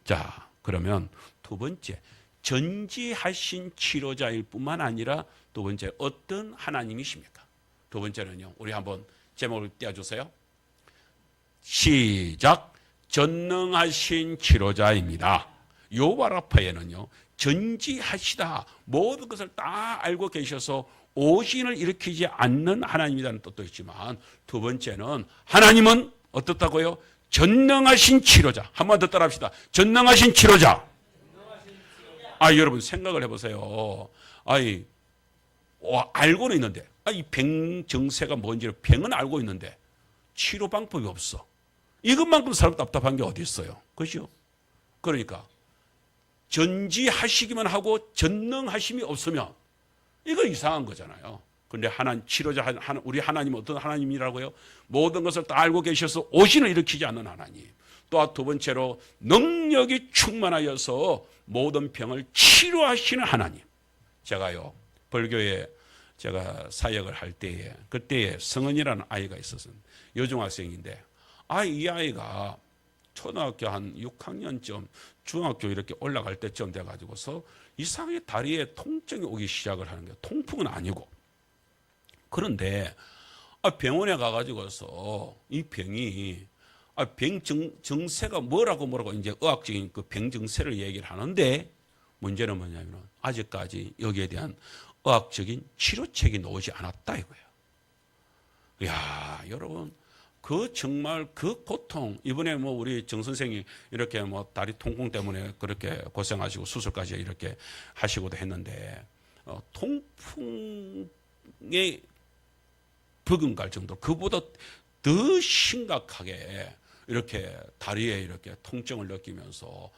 자, 그러면 두 번째, 전지하신 치료자일 뿐만 아니라 두 번째, 어떤 하나님이십니까? 두 번째는요, 우리 한번 제목을 띄워주세요. 시작. 전능하신 치료자입니다. 여호와 라파에는요, 전지하시다, 모든 것을 다 알고 계셔서 오신을 일으키지 않는 하나님이라는 뜻도 있지만, 두 번째는 하나님은 어떻다고요? 전능하신 치료자. 한 번 더 따라합시다. 전능하신 치료자. 여러분 생각을 해보세요. 알고는 있는데, 이 병정세가 뭔지를 병은 알고 있는데 치료 방법이 없어. 이것만큼 사람 답답한 게 어디 있어요? 그죠? 그러니까 전지하시기만 하고 전능하심이 없으면 이거 이상한 거잖아요. 그런데 치료자 우리 하나님은 어떤 하나님이라고요? 모든 것을 다 알고 계셔서 오신을 일으키지 않는 하나님. 또 두 번째로 능력이 충만하여서 모든 병을 치료하시는 하나님. 제가요, 벌교에 제가 사역을 할 때에, 그때에 성은이라는 아이가 있었어요. 여중학생인데, 이 아이가 초등학교 한 6학년쯤, 중학교 이렇게 올라갈 때쯤 돼가지고서 이상하게 다리에 통증이 오기 시작을 하는 거예요. 통풍은 아니고. 그런데 병원에 가가지고서 이 병이, 병정세가 뭐라고 이제 의학적인 그 병정세를 얘기를 하는데, 문제는 뭐냐면 아직까지 여기에 대한 의학적인 치료책이 나오지 않았다 이거예요. 이야, 여러분, 정말 그 고통, 이번에 우리 정 선생이 이렇게 다리 통풍 때문에 그렇게 고생하시고 수술까지 이렇게 하시고도 했는데, 통풍에 버금갈 정도, 그보다 더 심각하게 이렇게 다리에 이렇게 통증을 느끼면서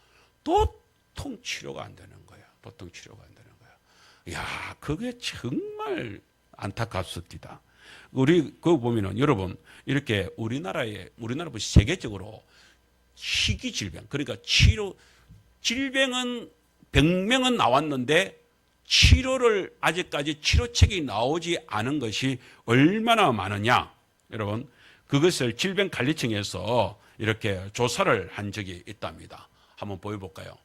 도통 치료가 안 되는 거예요. 도통 치료가 안 되는 거예요. 야, 그게 정말 안타깝습니다. 우리 그거 보면은 여러분 이렇게 우리나라뿐 세계적으로 희귀 질병, 그러니까 질병은 병명은 나왔는데 치료를 아직까지 치료책이 나오지 않은 것이 얼마나 많으냐. 여러분 그것을 질병관리청에서 이렇게 조사를 한 적이 있답니다. 한번 보여볼까요?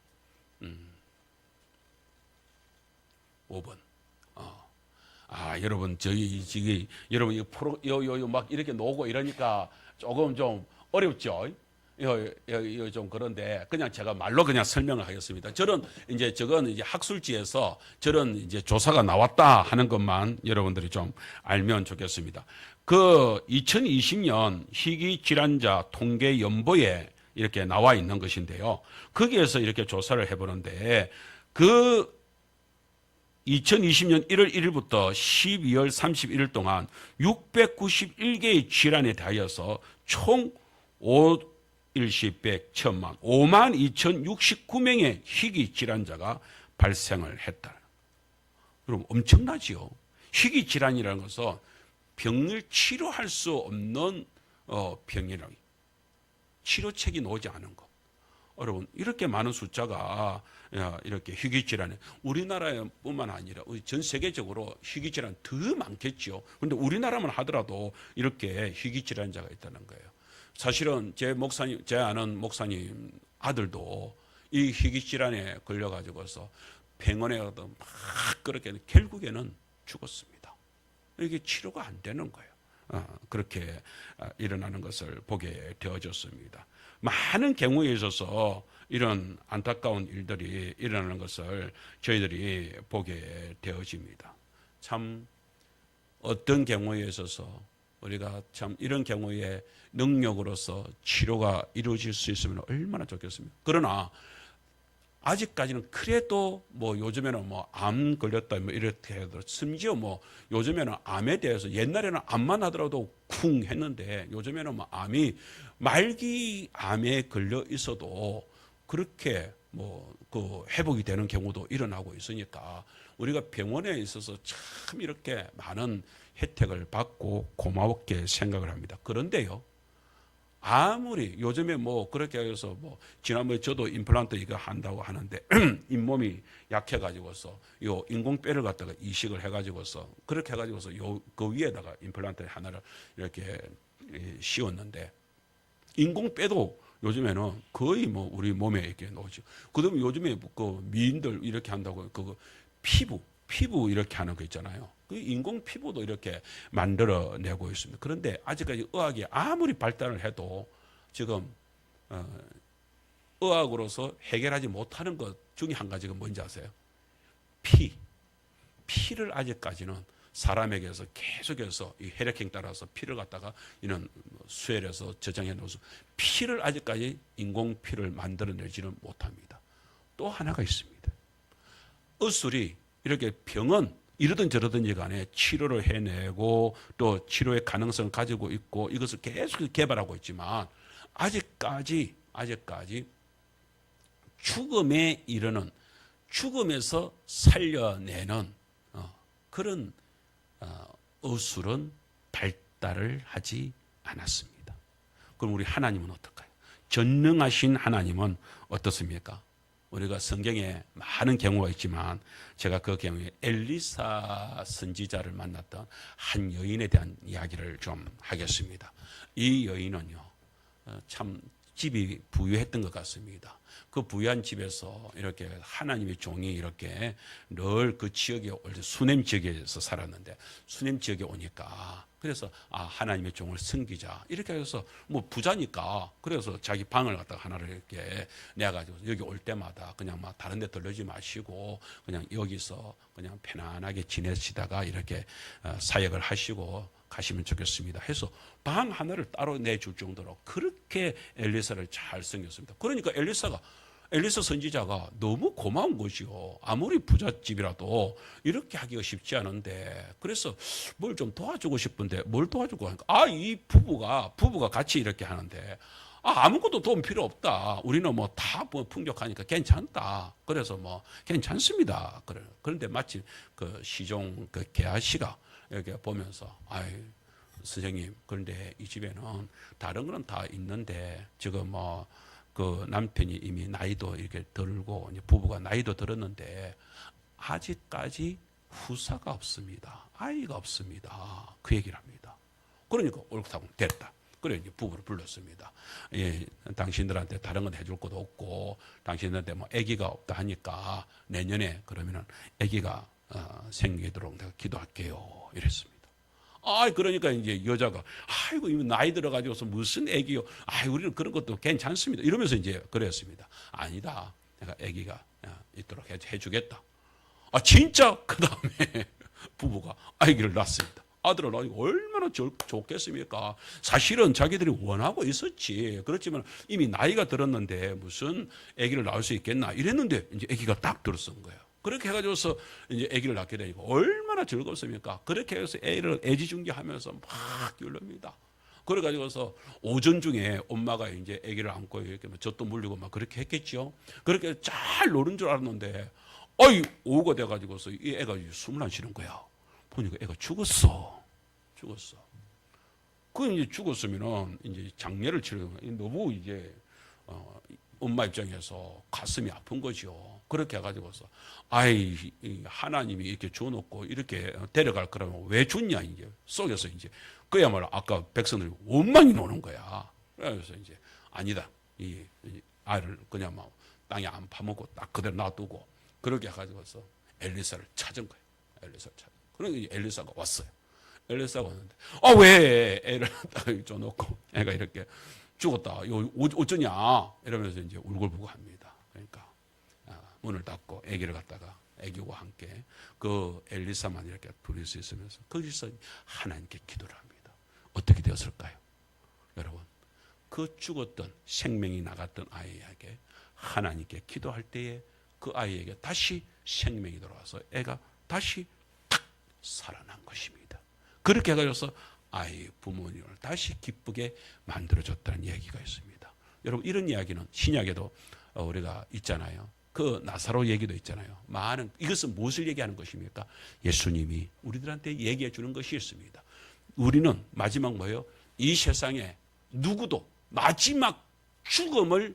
5번. 여러분 여러분 이거 막 이렇게 놓고 이러니까 조금 좀 어렵죠. 이거 좀 그런데 그냥 제가 말로 그냥 설명을 하겠습니다. 저건 이제 학술지에서 저런 이제 조사가 나왔다 하는 것만 여러분들이 좀 알면 좋겠습니다. 그 2020년 희귀 질환자 통계 연보에 이렇게 나와 있는 것인데요. 거기에서 이렇게 조사를 해보는데 그 2020년 1월 1일부터 12월 31일 동안 691개의 질환에 대하여서 총 5일시 100, 1000만, 52,069명의 희귀 질환자가 발생을 했다. 그럼 엄청나지요. 희귀 질환이라는 것은 병을 치료할 수 없는 병이라고. 치료책이 나오지 않은 것. 여러분 이렇게 많은 숫자가 이렇게 희귀 질환에 우리나라뿐만 아니라 전 세계적으로 희귀 질환 더 많겠죠. 그런데 우리나라만 하더라도 이렇게 희귀 질환자가 있다는 거예요. 사실은 제 아는 목사님 아들도 이 희귀 질환에 걸려가지고서 병원에 가도 막 그렇게 결국에는 죽었습니다. 이게 치료가 안 되는 거예요. 그렇게 일어나는 것을 보게 되어졌습니다. 많은 경우에 있어서 이런 안타까운 일들이 일어나는 것을 저희들이 보게 되어집니다. 참 어떤 경우에 있어서 우리가 참 이런 경우에 능력으로서 치료가 이루어질 수 있으면 얼마나 좋겠습니까? 그러나 아직까지는 그래도 뭐 요즘에는 뭐 암 걸렸다 뭐 이렇게 해도 심지어 뭐 요즘에는 암에 대해서 옛날에는 암만 하더라도 쿵 했는데 요즘에는 뭐 암이 말기 암에 걸려 있어도 그렇게 뭐 그 회복이 되는 경우도 일어나고 있으니까 우리가 병원에 있어서 참 이렇게 많은 혜택을 받고 고맙게 생각을 합니다. 그런데요. 아무리 요즘에 뭐 그렇게 해서 뭐 지난번에 저도 임플란트 이거 한다고 하는데 잇몸이 약해가지고서 요 인공뼈를 갖다가 이식을 해가지고서 그렇게 해가지고서 그 위에다가 임플란트 하나를 이렇게 씌웠는데 인공뼈도 요즘에는 거의 뭐 우리 몸에 이렇게 놓죠. 그다음에 요즘에 그 미인들 이렇게 한다고 그 피부 이렇게 하는 거 있잖아요. 그 인공 피부도 이렇게 만들어내고 있습니다. 그런데 아직까지 의학이 아무리 발달을 해도 지금 의학으로서 해결하지 못하는 것 중에 한 가지가 뭔지 아세요? 피를 아직까지는 사람에게서 계속해서 이 혈액형 따라서 피를 갖다가 이런 수혈해서 저장해 놓아서 피를 아직까지 인공 피를 만들어내지는 못합니다. 또 하나가 있습니다. 의술이 이렇게 병은 이러든 저러든지 간에 치료를 해내고 또 치료의 가능성을 가지고 있고 이것을 계속 개발하고 있지만 아직까지 죽음에 이르는 죽음에서 살려내는 그런 의술은 발달을 하지 않았습니다. 그럼 우리 하나님은 어떨까요? 전능하신 하나님은 어떻습니까? 우리가 성경에 많은 경우가 있지만 제가 그 경우에 엘리사 선지자를 만났던 한 여인에 대한 이야기를 좀 하겠습니다. 이 여인은요, 참 집이 부유했던 것 같습니다. 그 부유한 집에서 이렇게 하나님의 종이 이렇게 늘 그 지역에 수넴 지역에서 살았는데 수넴 지역에 오니까 그래서 하나님의 종을 섬기자 이렇게 해서 뭐 부자니까 그래서 자기 방을 갖다가 하나를 이렇게 내가지고 여기 올 때마다 그냥 막 다른 데 들르지 마시고 그냥 여기서 그냥 편안하게 지내시다가 이렇게 사역을 하시고 가시면 좋겠습니다 해서 방 하나를 따로 내줄 정도로 그렇게 엘리사를 잘 섬겼습니다. 그러니까 엘리사 선지자가 너무 고마운 것이요. 아무리 부잣집이라도 이렇게 하기가 쉽지 않은데 그래서 뭘 좀 도와주고 싶은데 뭘 도와주고 하니까 이 부부가 같이 이렇게 하는데 아무것도 도움 필요 없다. 우리는 뭐 다 뭐 풍족하니까 괜찮다. 그래서 뭐 괜찮습니다. 그런데 마침 그 시종 그 개아 씨가 이렇게 보면서 선생님, 그런데 이 집에는 다른 거는 다 있는데 지금 뭐 그 남편이 이미 나이도 이렇게 들고 이제 부부가 나이도 들었는데 아직까지 후사가 없습니다. 아이가 없습니다. 그 얘기를 합니다. 그러니까 옳다고 됐다. 그래 이제 부부를 불렀습니다. 예, 당신들한테 다른 건 해줄 것도 없고 당신들한테 뭐 아기가 없다 하니까 내년에 그러면은 아기가 생기도록 내가 기도할게요. 이랬습니다. 그러니까 이제 여자가 아이고 이미 나이 들어가지고서 무슨 아기요? 우리는 그런 것도 괜찮습니다. 이러면서 이제 그랬습니다. 아니다. 내가 아기가 있도록 해주겠다. 진짜 그 다음에 부부가 아기를 낳습니다. 아들을 낳으니까 얼마나 좋겠습니까? 사실은 자기들이 원하고 있었지. 그렇지만 이미 나이가 들었는데 무슨 아기를 낳을 수 있겠나 이랬는데 이제 아기가 딱 들어선 거예요. 그렇게 해가지고서 이제 아기를 낳게 되니까 얼마나 즐겁습니까? 그렇게 해서 애를 애지중지하면서 막 기울입니다. 그래가지고서 오전 중에 엄마가 이제 아기를 안고 이렇게 젖도 물리고 막 그렇게 했겠죠. 그렇게 잘 노는 줄 알았는데, 오후가 돼가지고서 이 애가 숨을 안 쉬는 거야. 보니까 애가 죽었어. 그 이제 죽었으면은 이제 장례를 치르는 거야. 너무 이제 엄마 입장에서 가슴이 아픈 거죠. 그렇게 해가지고서 하나님이 이렇게 줘놓고 이렇게 데려갈 거라면 왜 줬냐 이제 속에서 이제 그야말로 아까 백성들이 원망이 노는 거야. 그래서 이제 아니다. 이 아이를 그냥 막 땅에 안 파먹고 딱 그대로 놔두고 그렇게 해가지고서 엘리사를 찾은 거예요. 엘리사를 찾은. 그러니까 엘리사가 왔어요. 엘리사가 왔는데 왜 애를 딱 줘놓고 애가 이렇게 죽었다. 어쩌냐 이러면서 이제 울고불고 합니다. 그러니까 문을 닫고 아기를 갖다가 아기와 함께 그 엘리사만 이렇게 둘이서 있으면서 거기서 하나님께 기도를 합니다. 어떻게 되었을까요? 여러분, 그 죽었던 생명이 나갔던 아이에게 하나님께 기도할 때에 그 아이에게 다시 생명이 돌아와서 애가 다시 탁 살아난 것입니다. 그렇게 해가지고서 아이 부모님을 다시 기쁘게 만들어줬다는 이야기가 있습니다. 여러분, 이런 이야기는 신약에도 우리가 있잖아요. 그 나사로 얘기도 있잖아요. 이것은 무엇을 얘기하는 것입니까? 예수님이 우리들한테 얘기해 주는 것이 있습니다. 우리는 마지막 뭐예요? 이 세상에 누구도 마지막 죽음을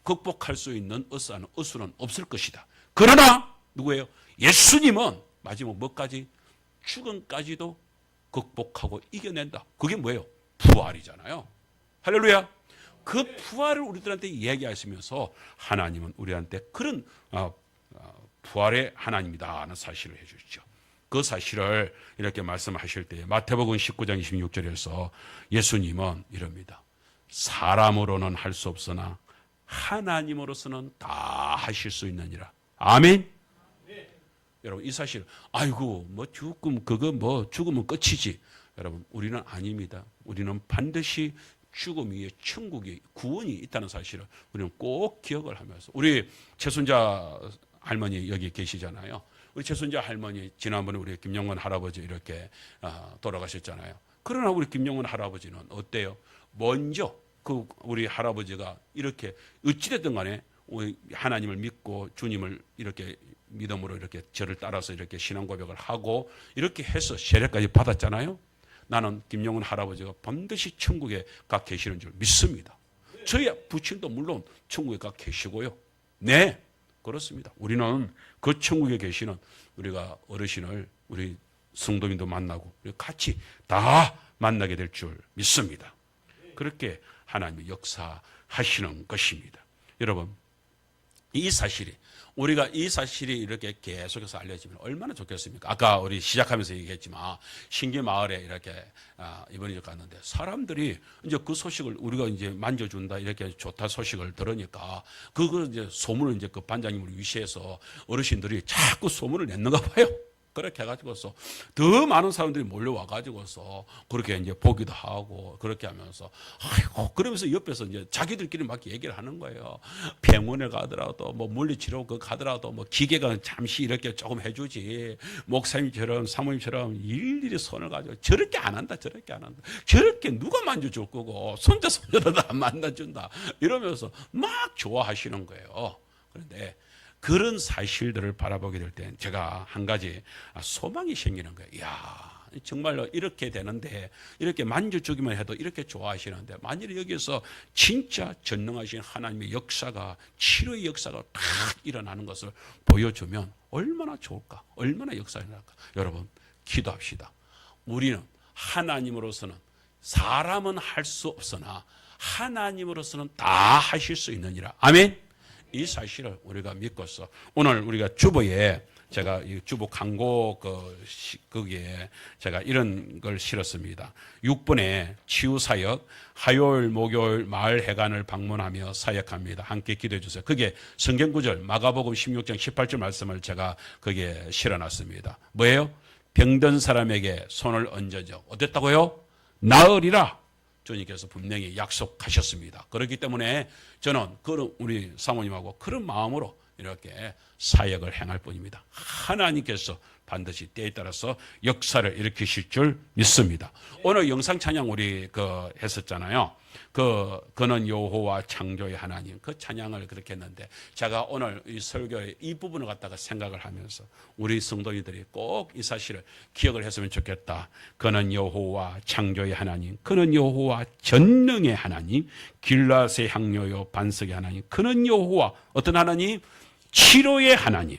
극복할 수 있는 어수는 없을 것이다. 그러나 누구예요? 예수님은 마지막 뭐까지? 죽음까지도 극복하고 이겨낸다. 그게 뭐예요? 부활이잖아요. 할렐루야. 그 부활을 우리들한테 얘기하시면서 하나님은 우리한테 그런 부활의 하나님이다 하는 사실을 해주시죠. 그 사실을 이렇게 말씀하실 때 마태복음 19장 26절에서 예수님은 이럽니다. 사람으로는 할 수 없으나 하나님으로서는 다 하실 수 있느니라. 아멘. 여러분, 이 사실, 죽으면 끝이지. 여러분, 우리는 아닙니다. 우리는 반드시 죽음 위에 천국이 구원이 있다는 사실을 우리는 꼭 기억을 하면서, 우리 최순자 할머니 여기 계시잖아요. 우리 최순자 할머니 지난번에 우리 김영원 할아버지 이렇게 돌아가셨잖아요. 그러나 우리 김영원 할아버지는 어때요? 먼저 우리 할아버지가 이렇게 어찌됐든 간에 하나님을 믿고 주님을 이렇게 믿음으로 이렇게 저를 따라서 이렇게 신앙 고백을 하고 이렇게 해서 세례까지 받았잖아요. 나는 김영훈 할아버지가 반드시 천국에 가 계시는 줄 믿습니다. 저희 부친도 물론 천국에 가 계시고요. 네, 그렇습니다. 우리는 그 천국에 계시는 우리가 어르신을 우리 성도님도 만나고 같이 다 만나게 될 줄 믿습니다. 그렇게 하나님이 역사하시는 것입니다. 여러분, 우리가 이 사실이 이렇게 계속해서 알려지면 얼마나 좋겠습니까? 아까 우리 시작하면서 얘기했지만 신기 마을에 이렇게 이번에 갔는데 사람들이 이제 그 소식을 우리가 이제 만져준다 이렇게 좋다 소식을 들으니까 그거 이제 소문을 이제 그 반장님을 위시해서 어르신들이 자꾸 소문을 냈는가 봐요. 그렇게 해가지고서 더 많은 사람들이 몰려와가지고서 그렇게 이제 보기도 하고 그렇게 하면서 아이고 그러면서 옆에서 이제 자기들끼리 막 얘기를 하는 거예요. 병원에 가더라도 뭐 물리치료 그 가더라도 뭐 기계가 잠시 이렇게 조금 해주지 목사님처럼 사모님처럼 일일이 손을 가지고 저렇게 안 한다 저렇게 안 한다 저렇게 누가 만져줄 거고 손자 손녀도 안 만나준다 이러면서 막 좋아하시는 거예요. 그런데 그런 사실들을 바라보게 될 때 제가 한 가지 소망이 생기는 거예요. 이야 정말로 이렇게 되는데 이렇게 만져주기만 해도 이렇게 좋아하시는데 만일 여기서 진짜 전능하신 하나님의 역사가 치료의 역사가 탁 일어나는 것을 보여주면 얼마나 좋을까 얼마나 역사가 일어날까. 여러분 기도합시다. 우리는 하나님으로서는 사람은 할 수 없으나 하나님으로서는 다 하실 수 있느니라. 아멘. 이 사실을 우리가 믿고서 오늘 우리가 주보에 제가 이 주보 광고 거기에 제가 이런 걸 실었습니다. 6번에 치유 사역 화요일 목요일 마을 회관을 방문하며 사역합니다. 함께 기도해 주세요. 그게 성경 구절 마가복음 16장 18절 말씀을 제가 거기에 실어놨습니다. 뭐예요? 병든 사람에게 손을 얹어줘 어땠다고요? 나으리라. 주님께서 분명히 약속하셨습니다. 그렇기 때문에 저는 그런 우리 사모님하고 그런 마음으로 이렇게 사역을 행할 뿐입니다. 하나님께서 반드시 때에 따라서 역사를 일으키실 줄 믿습니다. 오늘 영상 찬양 우리 했었잖아요. 그는 여호와 창조의 하나님 그 찬양을 그렇게 했는데 제가 오늘 이 설교의 이 부분을 갖다가 생각을 하면서 우리 성도님들이 꼭 이 사실을 기억을 했으면 좋겠다. 그는 여호와 창조의 하나님, 그는 여호와 전능의 하나님, 길라의 향료요 반석의 하나님, 그는 여호와 어떤 하나님? 치료의 하나님,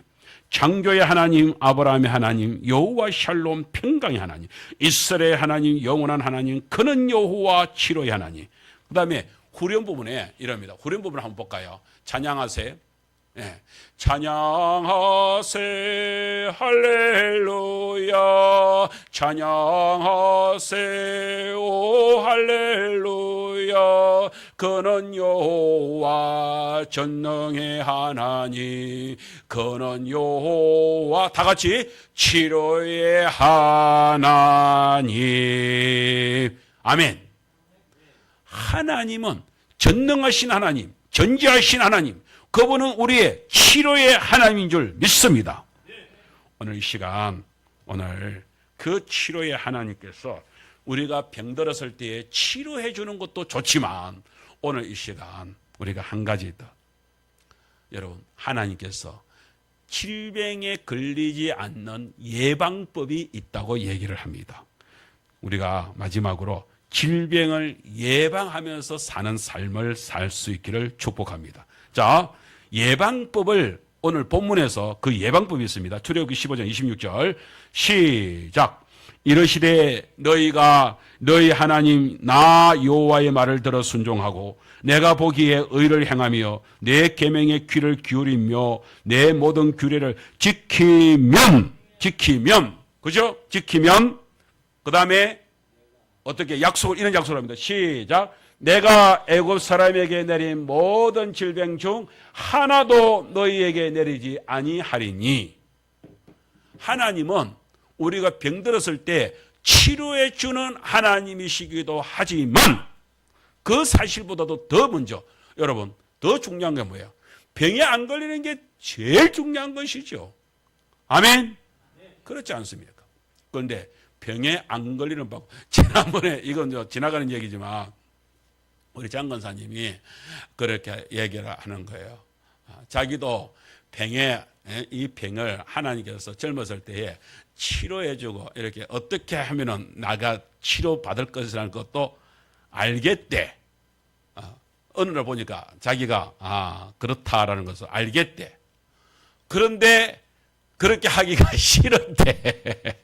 창조의 하나님, 아브라함의 하나님, 여호와 샬롬 평강의 하나님, 이스라엘의 하나님, 영원한 하나님, 그는 여호와 치료의 하나님. 그 다음에 후렴 부분에 이럽니다. 후렴 부분을 한번 볼까요? 찬양하세. 네. 찬양하세 할렐루야 찬양하세 오 할렐루야 그는 여호와 전능의 하나님 그는 여호와 다같이 치료의 하나님. 아멘. 하나님은 전능하신 하나님 전지하신 하나님 그분은 우리의 치료의 하나님인 줄 믿습니다. 오늘 이 시간 오늘 그 치료의 하나님께서 우리가 병들었을 때에 치료해 주는 것도 좋지만 오늘 이 시간 우리가 한 가지 더 여러분 하나님께서 질병에 걸리지 않는 예방법이 있다고 얘기를 합니다. 우리가 마지막으로 질병을 예방하면서 사는 삶을 살 수 있기를 축복합니다. 자, 예방법을 오늘 본문에서 그 예방법이 있습니다. 출애굽기 15장 26절 시작. 이르시되 너희가 너희 하나님 나 여호와의 말을 들어 순종하고 내가 보기에 의를 행하며 내 계명에 귀를 기울이며 내 모든 규례를 지키면 그죠? 지키면 그 다음에 어떻게 이런 약속을 합니다. 시작. 내가 애굽 사람에게 내린 모든 질병 중 하나도 너희에게 내리지 아니하리니. 하나님은 우리가 병들었을 때 치료해 주는 하나님이시기도 하지만 그 사실보다도 더 먼저 여러분 더 중요한 게 뭐예요? 병에 안 걸리는 게 제일 중요한 것이죠. 아멘? 그렇지 않습니까? 그런데 병에 안 걸리는 방법. 지난번에 이건 지나가는 얘기지만 우리 장건사님이 그렇게 얘기를 하는 거예요. 자기도 이 병을 하나님께서 젊었을 때에 치료해주고 이렇게 어떻게 하면은 나가 치료받을 것이라는 것도 알겠대. 어느 날 보니까 자기가 그렇다라는 것을 알겠대. 그런데 그렇게 하기가 싫은데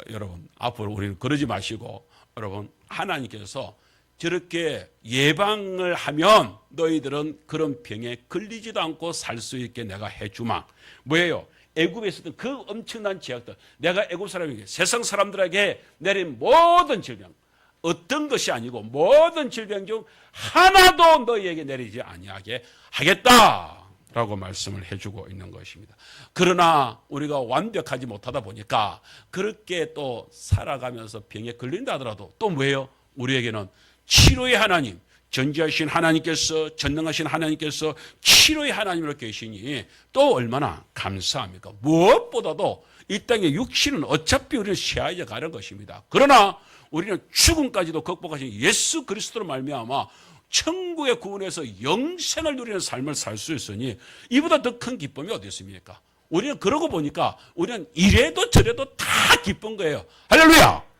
여러분 앞으로 우리는 그러지 마시고 여러분 하나님께서 저렇게 예방을 하면 너희들은 그런 병에 걸리지도 않고 살 수 있게 내가 해주마. 뭐예요? 애굽에 있었던 그 엄청난 제약들 내가 애굽 사람에게 세상 사람들에게 내린 모든 질병 어떤 것이 아니고 모든 질병 중 하나도 너희에게 내리지 아니하게 하겠다. 라고 말씀을 해주고 있는 것입니다. 그러나 우리가 완벽하지 못하다 보니까 그렇게 또 살아가면서 병에 걸린다 하더라도 또 뭐예요? 우리에게는 치료의 하나님, 전지하신 하나님께서, 전능하신 하나님께서 치료의 하나님으로 계시니 또 얼마나 감사합니까? 무엇보다도 이 땅의 육신은 어차피 우리는 쇠하여 가는 것입니다. 그러나 우리는 죽음까지도 극복하신 예수 그리스도로 말미암아 천국의 구원에서 영생을 누리는 삶을 살 수 있으니 이보다 더 큰 기쁨이 어디 있습니까? 우리는 그러고 보니까 우리는 이래도 저래도 다 기쁜 거예요. 할렐루야!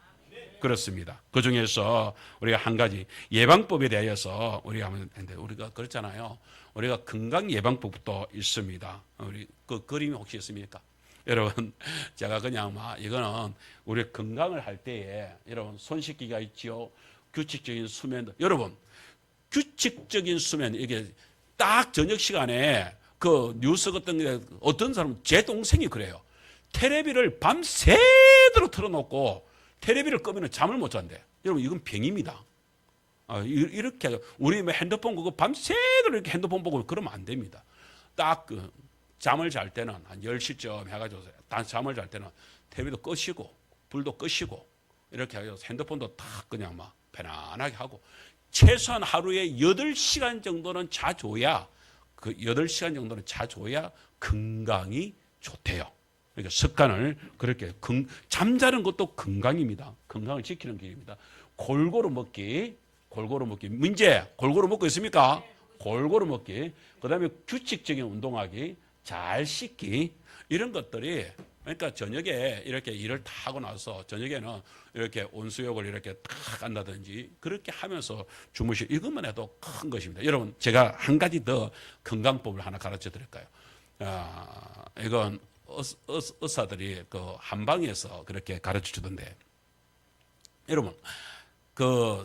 그렇습니다. 그 중에서 우리가 한 가지 예방법에 대해서 우리가 하면 되는데, 우리가 그렇잖아요. 우리가 건강 예방법도 있습니다. 우리 그 그림이 혹시 있습니까? 여러분, 제가 그냥 이거는 우리 건강을 할 때에 여러분 손 씻기가 있지요. 규칙적인 수면. 여러분, 규칙적인 수면, 이게 딱 저녁 시간에 그 뉴스 같은 게 어떤 사람은 제 동생이 그래요. 텔레비를 밤새도록 틀어놓고 텔레비를 끄면 잠을 못 잔대. 여러분, 이건 병입니다. 이렇게 우리 핸드폰 그거 밤새도록 이렇게 핸드폰 보고 그러면 안 됩니다. 딱 그 잠을 잘 때는 한 10시쯤 해가지고 잠을 잘 때는 텔레비도 끄시고 불도 끄시고 이렇게 해서 핸드폰도 딱 그냥 편안하게 하고 최소한 하루에 8시간 정도는 자줘야, 그 8시간 정도는 자줘야 건강이 좋대요. 그러니까 습관을 그렇게 잠자는 것도 건강입니다. 건강을 지키는 길입니다. 골고루 먹기. 문제 골고루 먹고 있습니까? 골고루 먹기. 그다음에 규칙적인 운동하기, 잘 씻기, 이런 것들이, 그러니까 저녁에 이렇게 일을 다 하고 나서 저녁에는 이렇게 온수욕을 이렇게 딱 한다든지 그렇게 하면서 이것만 해도 큰 것입니다. 여러분, 제가 한 가지 더 건강법을 하나 가르쳐 드릴까요? 이건 의사들이 그 한방에서 그렇게 가르쳐 주던데, 여러분, 그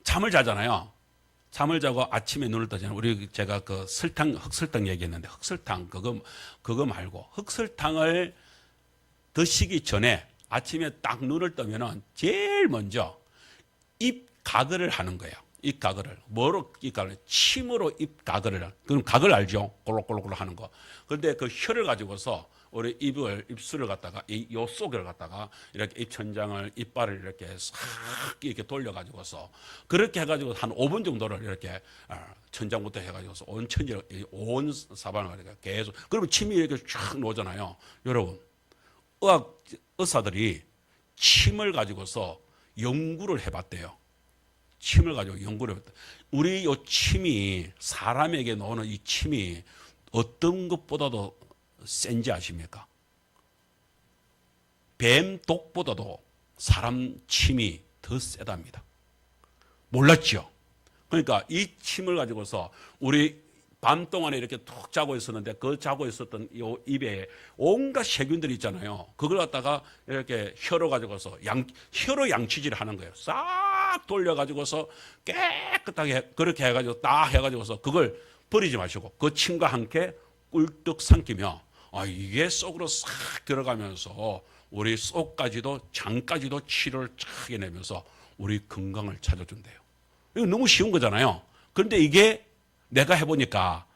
잠을 자잖아요. 잠을 자고 아침에 눈을 뜨잖아요. 제가 그 흑설탕 얘기했는데, 흑설탕 그거 말고 흑설탕을 드시기 전에 아침에 딱 눈을 뜨면은 제일 먼저 입 가글을 하는 거예요. 입 가글을. 뭐로 입 가글? 침으로 입 가글을. 그럼 가글 알죠? 골록골록 하는 거. 그런데 그 혀를 가지고서 우리 입술을 갖다가 요 속을 갖다가 이렇게 입천장을, 이빨을 이렇게 싹 이렇게 돌려가지고서 그렇게 해가지고 한 5분 정도를 이렇게 천장부터 해가지고서 온 사방을 가지고 계속, 그러면 침이 이렇게 쫙 나오잖아요. 여러분, 의사들이 침을 가지고서 연구를 해봤대요. 침을 가지고 연구를 해봤대요. 우리 요 침이, 사람에게 나오는 이 침이 어떤 것보다도 센지 아십니까? 뱀 독보다도 사람 침이 더 세답니다. 몰랐죠? 그러니까 이 침을 가지고서 우리 밤 동안에 이렇게 툭 자고 있었는데 그 자고 있었던 이 입에 온갖 세균들이 있잖아요. 그걸 갖다가 이렇게 혀로 가지고서 혀로 양치질을 하는 거예요. 싹 돌려가지고서 깨끗하게 그렇게 해가지고 딱 해가지고서 그걸 버리지 마시고 그 침과 함께 꿀떡 삼키며 이게 속으로 싹 들어가면서 우리 속까지도 장까지도 치료를 쫙 해내면서 우리 건강을 찾아준대요. 이거 너무 쉬운 거잖아요. 그런데 이게 내가 해보니까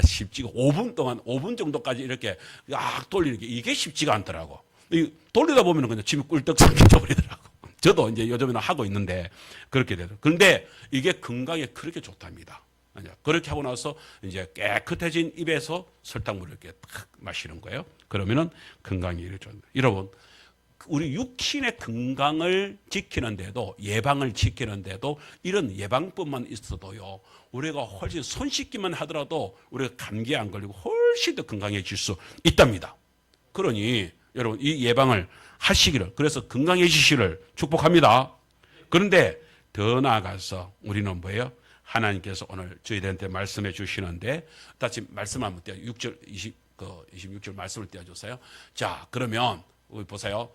쉽지가 5분 정도까지 이렇게 돌리는 게 이게 쉽지가 않더라고. 돌리다 보면 그냥 침이 꿀떡 삼켜져 버리더라고. 저도 이제 요즘에는 하고 있는데 그렇게 되죠. 그런데 이게 건강에 그렇게 좋답니다. 그렇게 하고 나서 이제 깨끗해진 입에서 설탕물을 이렇게 딱 마시는 거예요. 그러면은 건강이 이렇게 좋습니다. 여러분, 우리 육신의 건강을 지키는데도, 예방을 지키는데도 이런 예방법만 있어도요, 우리가 훨씬 손 씻기만 하더라도 우리가 감기에 안 걸리고 훨씬 더 건강해질 수 있답니다. 그러니 여러분, 이 예방을 하시기를, 그래서 건강해지시기를 축복합니다. 그런데 더 나아가서 우리는 뭐예요? 하나님께서 오늘 저희들한테 말씀해 주시는데, 다시 말씀 한번 띄워, 26절 말씀을 띄워주세요. 자, 그러면 우리 보세요.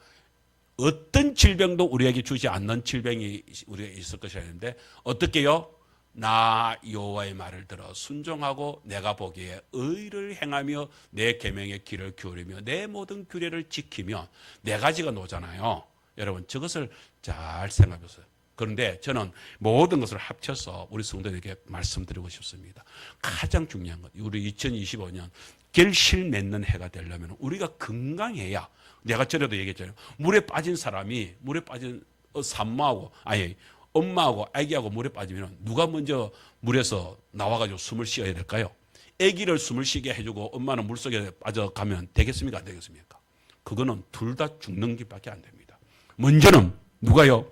어떤 질병도 우리에게 주지 않는 질병이 우리가 있을 것이라 했는데, 어떻게요? 나 여호와의 말을 들어 순종하고 내가 보기에 의를 행하며 내 계명의 길을 기울이며 내 모든 규례를 지키며 네 가지가 나오잖아요. 여러분, 저것을 잘 생각해 보세요. 그런데 저는 모든 것을 합쳐서 우리 성도들에게 말씀드리고 싶습니다. 가장 중요한 것, 우리 2025년 결실 맺는 해가 되려면 우리가 건강해야, 내가 전에도 얘기했잖아요. 물에 빠진 사람이, 물에 빠진 산모하고, 아니 엄마하고 아기하고 물에 빠지면 누가 먼저 물에서 나와가지고 숨을 쉬어야 될까요? 아기를 숨을 쉬게 해주고 엄마는 물속에 빠져가면 되겠습니까? 안 되겠습니까? 그거는 둘 다 죽는 길밖에 안 됩니다. 먼저는 누가요?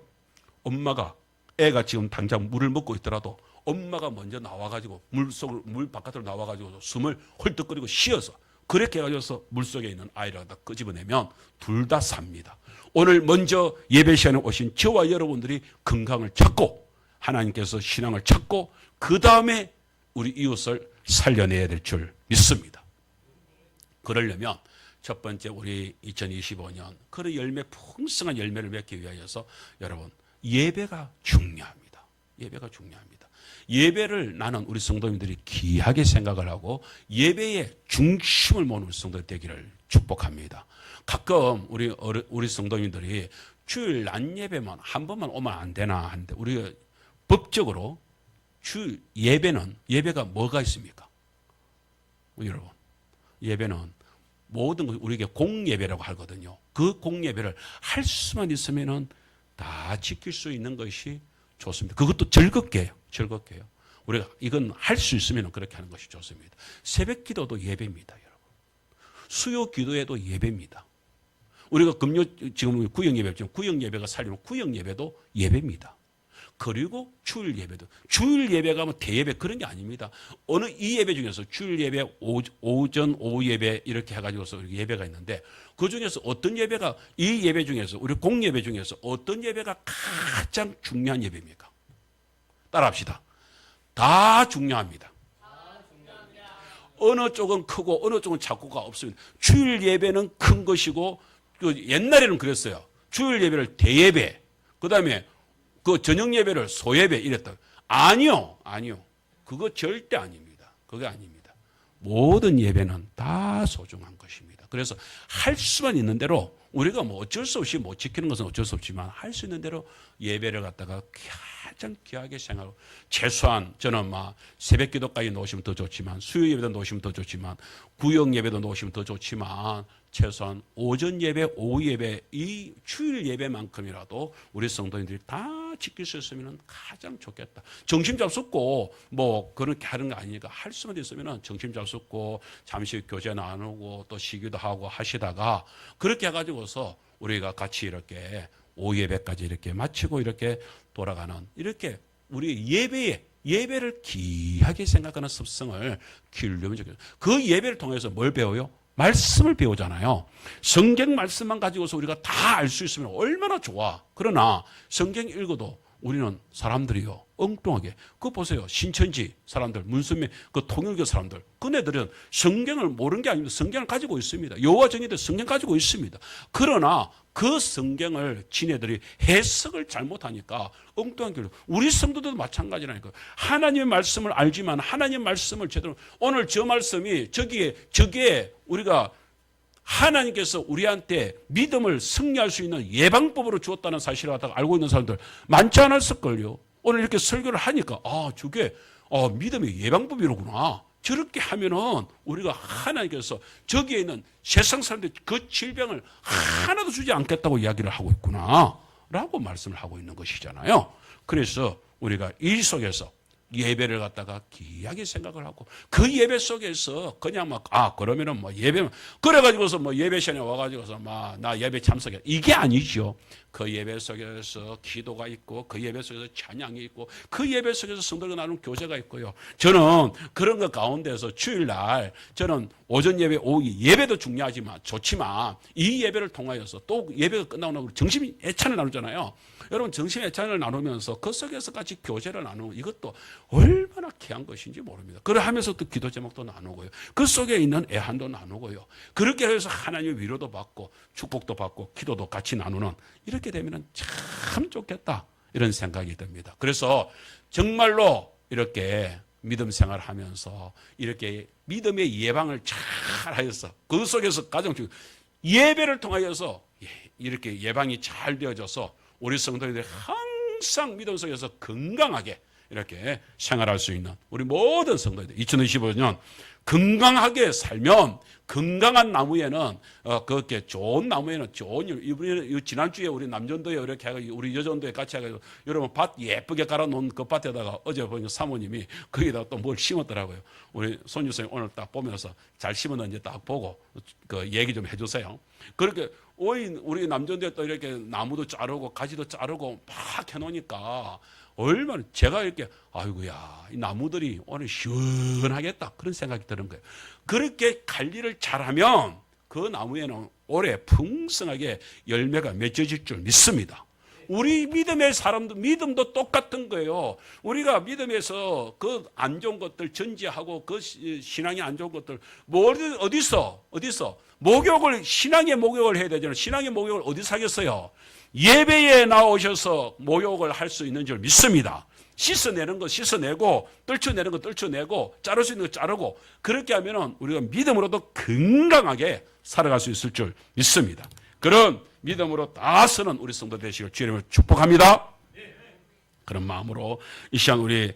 엄마가, 애가 지금 당장 물을 먹고 있더라도 엄마가 먼저 나와가지고 물 바깥으로 나와가지고 숨을 헐떡거리고 쉬어서, 그렇게 해가지고 물속에 있는 아이를 갖다 끄집어내면 둘 다 삽니다. 오늘 먼저 예배 시간에 오신 저와 여러분들이 건강을 찾고 하나님께서 신앙을 찾고 그 다음에 우리 이웃을 살려내야 될 줄 믿습니다. 그러려면 첫 번째 우리 2025년 그런 풍성한 열매를 맺기 위하여서 여러분 예배가 중요합니다. 예배가 중요합니다. 예배를 나는 우리 성도님들이 귀하게 생각을 하고 예배의 중심을 모는 우리 성도들 되기를 축복합니다. 가끔 우리 성도님들이 주일 낮 예배만 한 번만 오면 안 되나 하는데, 우리가 법적으로 주 예배가 뭐가 있습니까? 여러분, 예배는 모든 걸 우리에게 공예배라고 하거든요. 그 공예배를 할 수만 있으면은 다 지킬 수 있는 것이 좋습니다. 그것도 즐겁게 해요. 즐겁게 해요. 우리가 이건 할 수 있으면 그렇게 하는 것이 좋습니다. 새벽 기도도 예배입니다, 여러분. 수요 기도에도 예배입니다. 우리가 지금 구역 예배죠. 구역 예배가 살리면 구역 예배도 예배입니다. 그리고 주일 예배도. 주일 예배가 뭐 대예배 그런 게 아닙니다. 어느 이 예배 중에서 주일 예배, 오전, 오후 예배 이렇게 해가지고서 예배가 있는데, 그 중에서 어떤 예배가, 이 예배 중에서, 우리 공예배 중에서 어떤 예배가 가장 중요한 예배입니까? 따라합시다. 다 중요합니다. 어느 쪽은 크고 어느 쪽은 작고가 없습니다. 주일 예배는 큰 것이고, 옛날에는 그랬어요. 주일 예배를 대예배, 그 다음에 그 저녁 예배를 소예배 이랬다. 아니요. 그거 절대 아닙니다. 그게 아닙니다. 모든 예배는 다 소중한 것입니다. 그래서 할 수만 있는 대로, 우리가 뭐 어쩔 수 없이 못 지키는 것은 어쩔 수 없지만 할 수 있는 대로 예배를 갖다가 가장 귀하게 생각하고, 최소한 저는 막 새벽 기도까지 놓으시면 더 좋지만, 수요 예배도 놓으시면 더 좋지만, 구역 예배도 놓으시면 더 좋지만, 최소한 오전 예배, 오후 예배, 이 주일 예배만큼이라도 우리 성도님들이 다 지킬 수 있으면 가장 좋겠다. 정신 잡숫고 뭐 그렇게 하는 거 아니니까, 할 수만 있으면 정신 잡숫고 잠시 교제 나누고 또 시기도 하고 하시다가, 그렇게 해가지고서 우리가 같이 이렇게 오후 예배까지 이렇게 마치고 이렇게 돌아가는, 이렇게 우리 예배를 귀하게 생각하는 습성을 기르려면 좋겠어요. 그 예배를 통해서 뭘 배워요? 말씀을 배우잖아요. 성경 말씀만 가지고서 우리가 다 알 수 있으면 얼마나 좋아. 그러나 성경 읽어도 우리는 사람들이요, 엉뚱하게, 그거 보세요. 신천지 사람들, 문선명 그 통일교 사람들, 그네들은 성경을 모르는 게 아닙니다. 성경을 가지고 있습니다. 여호와 정의들 성경 가지고 있습니다. 그러나 그 성경을 지네들이 해석을 잘못하니까 엉뚱한 길로, 우리 성도들도 마찬가지라니까요. 하나님의 말씀을 알지만 하나님의 말씀을 제대로, 오늘 저 말씀이 저기에 우리가 하나님께서 우리한테 믿음을 승리할 수 있는 예방법으로 주었다는 사실을 갖다가 알고 있는 사람들 많지 않았을걸요. 오늘 이렇게 설교를 하니까 저게 믿음의 예방법이로구나. 저렇게 하면은 우리가 하나님께서 저기에 있는 세상 사람들 그 질병을 하나도 주지 않겠다고 이야기를 하고 있구나 라고 말씀을 하고 있는 것이잖아요. 그래서 우리가 이 속에서 예배를 갖다가 귀하게 생각을 하고, 그 예배 속에서 그냥 그러면은 예배만, 그래가지고서 예배 시간에 와가지고서 나 예배 참석해. 이게 아니죠. 그 예배 속에서 기도가 있고, 그 예배 속에서 찬양이 있고, 그 예배 속에서 성도들과 나누는 교제가 있고요. 저는 그런 것 가운데서 주일날, 저는 오전 예배, 오후 예배도 좋지만, 이 예배를 통하여서 또 예배가 끝나고 나면 정심 애찬을 나누잖아요. 여러분, 정심 애찬을 나누면서 그 속에서 같이 교제를 나누는 이것도 얼마나 귀한 것인지 모릅니다. 그러하면서 또 기도 제목도 나누고요. 그 속에 있는 애한도 나누고요. 그렇게 해서 하나님의 위로도 받고 축복도 받고 기도도 같이 나누는, 이렇게 되면 참 좋겠다, 이런 생각이 듭니다. 그래서 정말로 이렇게 믿음 생활하면서 이렇게 믿음의 예방을 잘 하여서, 그 속에서 가장 중요한 예배를 통하여서 이렇게 예방이 잘 되어져서 우리 성도들이 항상 믿음 속에서 건강하게 이렇게 생활할 수 있는 우리 모든 성도들 2025년 건강하게 살면 건강한 나무에는 그렇게 좋은 나무에는 좋은 일. 지난주에 우리 남전도에 이렇게 해가지고 우리 여전도에 같이 해가지고 여러분 밭 예쁘게 갈아놓은 그 밭에다가 어제 보니까 사모님이 거기다가 또 뭘 심었더라고요. 우리 손주선이 오늘 딱 보면서 잘 심었는지 딱 보고 그 얘기 좀 해주세요. 그렇게 우리 남전도에 또 이렇게 나무도 자르고 가지도 자르고 막 해놓으니까 얼마나 제가 이렇게 아이고야 이 나무들이 오늘 시원하겠다 그런 생각이 드는 거예요. 그렇게 관리를 잘하면 그 나무에는 올해 풍성하게 열매가 맺어질 줄 믿습니다. 우리 믿음의 사람도 믿음도 똑같은 거예요. 우리가 믿음에서 그 안 좋은 것들 전제하고 그 신앙이 안 좋은 것들 뭐 어디서 목욕을 신앙의 목욕을 해야 되잖아요. 신앙의 목욕을 어디서 하겠어요? 예배에 나오셔서 목욕을 할 수 있는 줄 믿습니다. 씻어내는 거 씻어내고 떨쳐내는 거 떨쳐내고 자를 수 있는 거 자르고 그렇게 하면은 우리가 믿음으로도 건강하게 살아갈 수 있을 줄 믿습니다. 그런 믿음으로 다 서는 우리 성도 되시길 주님을 축복합니다. 그런 마음으로 이 시간 우리